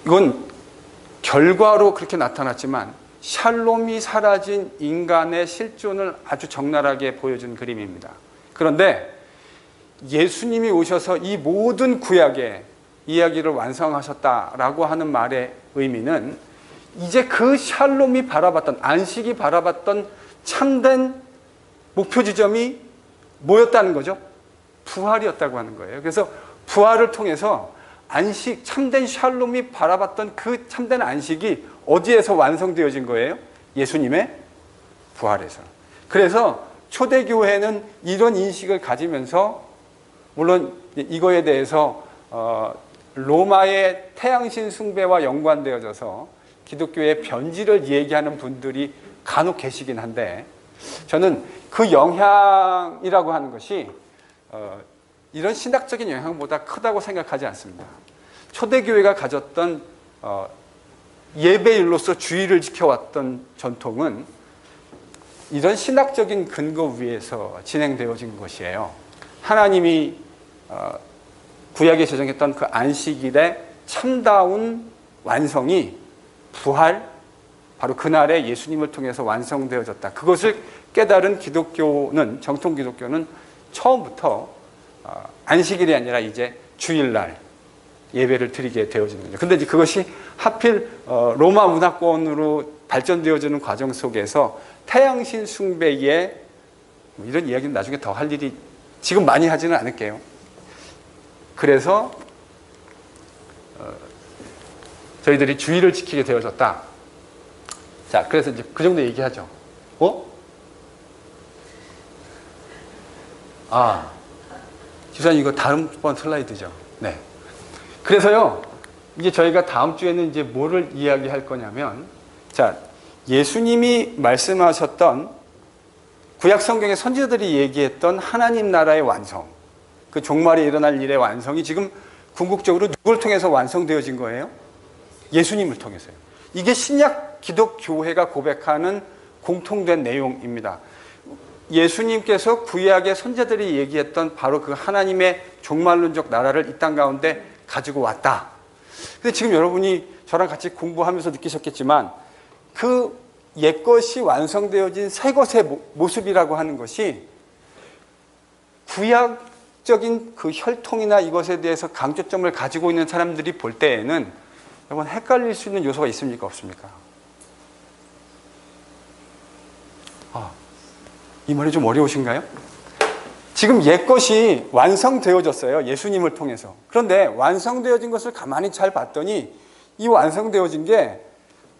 이건 결과로 그렇게 나타났지만 샬롬이 사라진 인간의 실존을 아주 적나라하게 보여준 그림입니다. 그런데 예수님이 오셔서 이 모든 구약의 이야기를 완성하셨다라고 하는 말의 의미는 이제 그 샬롬이 바라봤던, 안식이 바라봤던 참된 목표 지점이 뭐였다는 거죠? 부활이었다고 하는 거예요. 그래서 부활을 통해서 안식, 참된 샬롬이 바라봤던 그 참된 안식이 어디에서 완성되어진 거예요? 예수님의 부활에서. 그래서 초대교회는 이런 인식을 가지면서, 물론 이거에 대해서 로마의 태양신 숭배와 연관되어져서 기독교의 변질을 얘기하는 분들이 간혹 계시긴 한데, 저는 그 영향이라고 하는 것이 이런 신학적인 영향보다 크다고 생각하지 않습니다. 초대교회가 가졌던 예배일로서 주의를 지켜왔던 전통은 이런 신학적인 근거 위에서 진행되어진 것이에요. 하나님이 구약에 제정했던 그 안식일의 참다운 완성이 부활, 바로 그날에 예수님을 통해서 완성되어졌다. 그것을 깨달은 기독교는, 정통 기독교는 처음부터 안식일이 아니라 이제 주일날 예배를 드리게 되어지는 거죠. 근데 이제 그것이 하필 로마 문화권으로 발전되어지는 과정 속에서 태양신 숭배에, 이런 이야기는 나중에 더 할 일이 지금 많이 하지는 않을게요. 그래서 저희들이 주의를 지키게 되어졌다. 자, 그래서 이제 그 정도 얘기하죠. 지사님 이거 다음 번 슬라이드죠. 네. 그래서요, 이제 저희가 다음 주에는 이제 뭐를 이야기할 거냐면, 자, 예수님이 말씀하셨던 구약 성경의 선지자들이 얘기했던 하나님 나라의 완성, 그 종말에 일어날 일의 완성이 지금 궁극적으로 누굴 통해서 완성되어진 거예요? 예수님을 통해서요. 이게 신약 기독교회가 고백하는 공통된 내용입니다. 예수님께서 구약의 선지자들이 얘기했던 바로 그 하나님의 종말론적 나라를 이 땅 가운데 가지고 왔다. 근데 지금 여러분이 저랑 같이 공부하면서 느끼셨겠지만 그 옛것이 완성되어진 새것의 모습이라고 하는 것이 구약적인 그 혈통이나 이것에 대해서 강조점을 가지고 있는 사람들이 볼 때에는 여러분 헷갈릴 수 있는 요소가 있습니까? 없습니까? 이 말이 좀 어려우신가요? 지금 옛것이 완성되어졌어요. 예수님을 통해서. 그런데 완성되어진 것을 가만히 잘 봤더니 이 완성되어진 게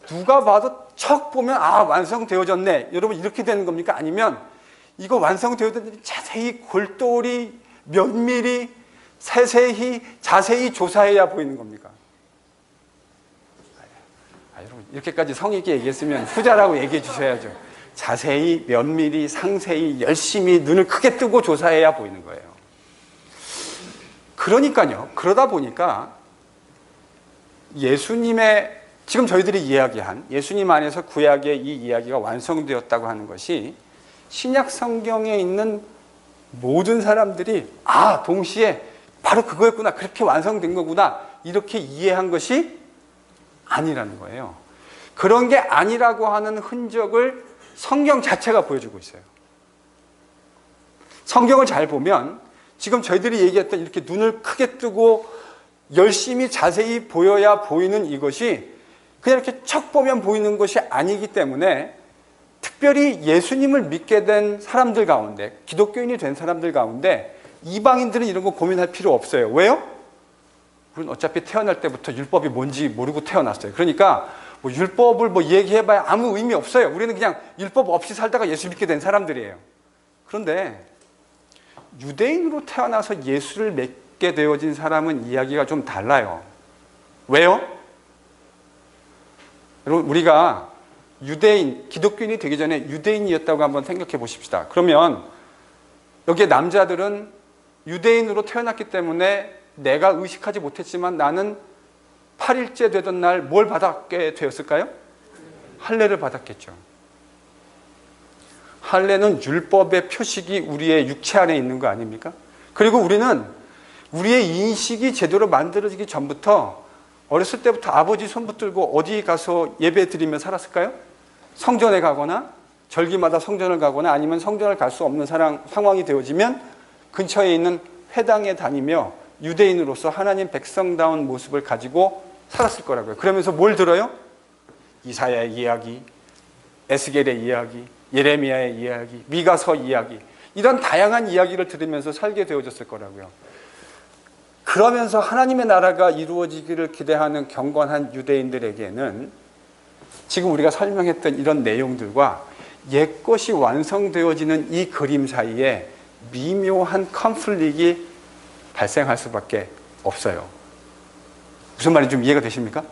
누가 봐도 척 보면 완성되어졌네. 여러분 이렇게 되는 겁니까? 아니면 이거 완성되어졌는데 자세히 골똘히 면밀히 세세히 자세히 조사해야 보이는 겁니까? 여러분 이렇게까지 성의 있게 얘기했으면 후자라고 얘기해 주셔야죠. 자세히 면밀히 상세히 열심히 눈을 크게 뜨고 조사해야 보이는 거예요. 그러니까요. 그러다 보니까 예수님의 지금 저희들이 이야기한 예수님 안에서 구약의 이 이야기가 완성되었다고 하는 것이 신약 성경에 있는 모든 사람들이 동시에 바로 그거였구나, 그렇게 완성된 거구나 이렇게 이해한 것이 아니라는 거예요. 그런 게 아니라고 하는 흔적을 성경 자체가 보여주고 있어요. 성경을 잘 보면 지금 저희들이 얘기했던 이렇게 눈을 크게 뜨고 열심히 자세히 보여야 보이는 이것이 그냥 이렇게 척 보면 보이는 것이 아니기 때문에 특별히 예수님을 믿게 된 사람들 가운데, 기독교인이 된 사람들 가운데 이방인들은 이런 거 고민할 필요 없어요. 왜요? 우리는 어차피 태어날 때부터 율법이 뭔지 모르고 태어났어요. 그러니까 율법을 얘기해봐야 아무 의미 없어요. 우리는 그냥 율법 없이 살다가 예수 믿게 된 사람들이에요. 그런데 유대인으로 태어나서 예수를 믿게 되어진 사람은 이야기가 좀 달라요. 왜요? 여러분 우리가 유대인, 기독교인이 되기 전에 유대인이었다고 한번 생각해 보십시다. 그러면 여기에 남자들은 유대인으로 태어났기 때문에 내가 의식하지 못했지만 나는 8일째 되던 날 뭘 받게 되었을까요? 할례를 받았겠죠. 할례는 율법의 표식이 우리의 육체 안에 있는 거 아닙니까? 그리고 우리는 우리의 인식이 제대로 만들어지기 전부터 어렸을 때부터 아버지 손 붙들고 어디 가서 예배 드리며 살았을까요? 성전에 가거나 절기마다 성전을 가거나 아니면 성전을 갈 수 없는 상황이 되어지면 근처에 있는 회당에 다니며 유대인으로서 하나님 백성다운 모습을 가지고 살았을 거라고요. 그러면서 뭘 들어요? 이사야의 이야기, 에스겔의 이야기, 예레미야의 이야기, 미가서 이야기, 이런 다양한 이야기를 들으면서 살게 되어졌을 거라고요. 그러면서 하나님의 나라가 이루어지기를 기대하는 경건한 유대인들에게는 지금 우리가 설명했던 이런 내용들과 옛것이 완성되어지는 이 그림 사이에 미묘한 컨플릭이 발생할 수밖에 없어요. 무슨 말인지 좀 이해가 되십니까?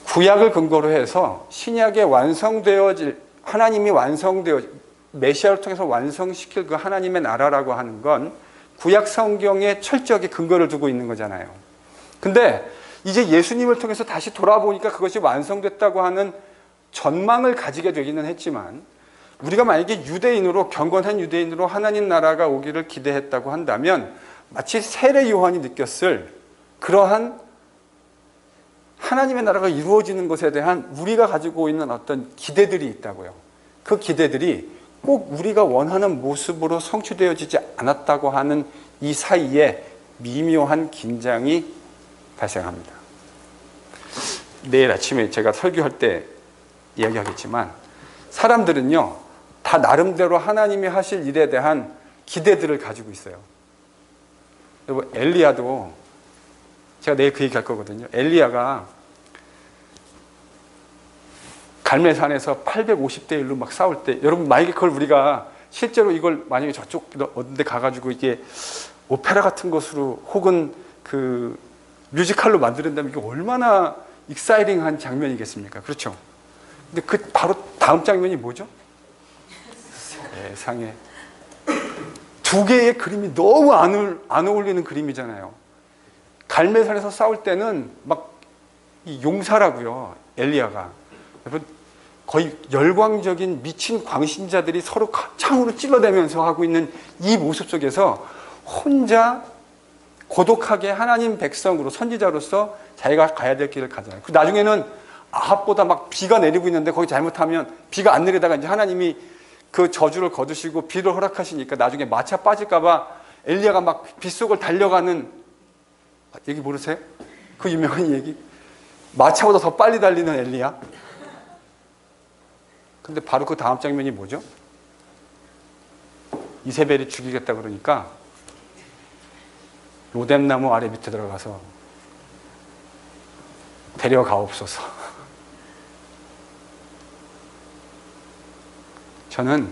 구약을 근거로 해서 신약에 완성되어질, 하나님이 메시아를 통해서 완성시킬 그 하나님의 나라라고 하는 건 구약 성경에 철저하게 근거를 두고 있는 거잖아요. 근데 이제 예수님을 통해서 다시 돌아보니까 그것이 완성됐다고 하는 전망을 가지게 되기는 했지만 우리가 만약에 유대인으로, 경건한 유대인으로 하나님 나라가 오기를 기대했다고 한다면 마치 세례 요한이 느꼈을 그러한 하나님의 나라가 이루어지는 것에 대한 우리가 가지고 있는 어떤 기대들이 있다고요. 그 기대들이 꼭 우리가 원하는 모습으로 성취되어지지 않았다고 하는 이 사이에 미묘한 긴장이 발생합니다. 내일 아침에 제가 설교할 때 이야기하겠지만 사람들은요 다 나름대로 하나님이 하실 일에 대한 기대들을 가지고 있어요. 여러분 엘리야도 제가 내일 그 얘기 할 거거든요. 엘리야가 갈멜산에서 850대 1로 막 싸울 때 여러분 만약에 그걸 우리가 실제로 이걸 만약에 저쪽 어떤 데 가가지고 이게 오페라 같은 것으로 혹은 그 뮤지컬로 만들었다면 이게 얼마나 익사이팅한 장면이겠습니까? 그렇죠? 근데 그 바로 다음 장면이 뭐죠? 세상에. 두 개의 그림이 너무 안 어울리는 그림이잖아요. 갈멜산에서 싸울 때는 막 용사라고요. 엘리야가. 여러분 거의 열광적인 미친 광신자들이 서로 창으로 찔러대면서 하고 있는 이 모습 속에서 혼자 고독하게 하나님 백성으로 선지자로서 자기가 가야 될 길을 가잖아요. 그 나중에는 아합보다 막 비가 내리고 있는데 거기 잘못하면 비가 안 내리다가 이제 하나님이 그 저주를 거두시고 비를 허락하시니까 나중에 마차 빠질까봐 엘리야가 막 빗속을 달려가는 얘기 모르세요? 그 유명한 얘기. 마차보다 더 빨리 달리는 엘리야. 근데 바로 그 다음 장면이 뭐죠? 이세벨이 죽이겠다 그러니까 로뎀나무 아래 밑에 들어가서 데려가옵소서. 저는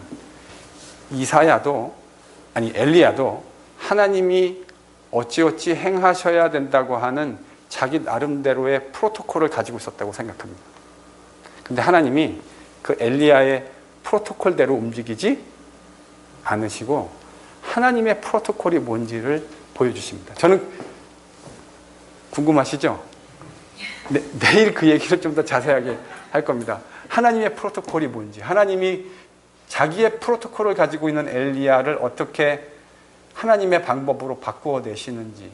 엘리야도 하나님이 어찌어찌 행하셔야 된다고 하는 자기 나름대로의 프로토콜을 가지고 있었다고 생각합니다. 근데 하나님이 그 엘리야의 프로토콜대로 움직이지 않으시고 하나님의 프로토콜이 뭔지를 보여주십니다. 저는 궁금하시죠? 내일 그 얘기를 좀 더 자세하게 할 겁니다. 하나님의 프로토콜이 뭔지, 하나님이 자기의 프로토콜을 가지고 있는 엘리야를 어떻게 하나님의 방법으로 바꾸어 내시는지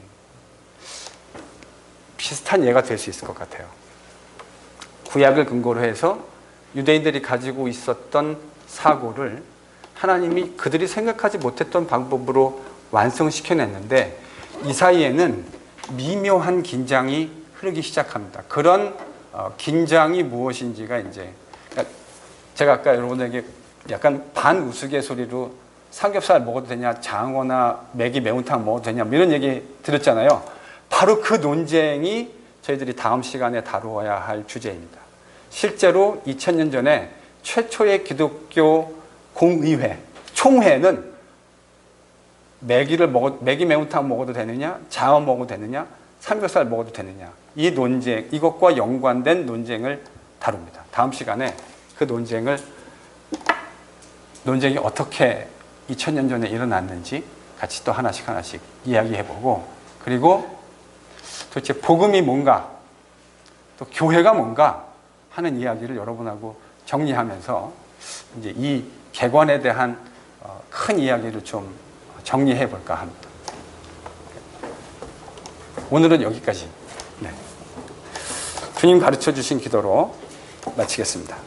비슷한 예가 될 수 있을 것 같아요. 구약을 근거로 해서 유대인들이 가지고 있었던 사고를 하나님이 그들이 생각하지 못했던 방법으로 완성시켜냈는데 이 사이에는 미묘한 긴장이 흐르기 시작합니다. 그런 긴장이 무엇인지가 이제 제가 아까 여러분에게 약간 반우스갯소리로 삼겹살 먹어도 되냐, 장어나 매기 매운탕 먹어도 되냐 이런 얘기 드렸잖아요. 바로 그 논쟁이 저희들이 다음 시간에 다루어야 할 주제입니다. 실제로 2000년 전에 최초의 기독교 공의회, 총회는 매기 매운탕 먹어도 되느냐, 장어 먹어도 되느냐, 삼겹살 먹어도 되느냐, 이 논쟁, 이것과 연관된 논쟁을 다룹니다. 다음 시간에 그 논쟁이 어떻게 2000년 전에 일어났는지 같이 또 하나씩 이야기해보고, 그리고 도대체 복음이 뭔가, 또 교회가 뭔가 하는 이야기를 여러분하고 정리하면서 이제 이 개관에 대한 큰 이야기를 좀 정리해 볼까 합니다. 오늘은 여기까지. 주님 가르쳐 주신 기도로 마치겠습니다.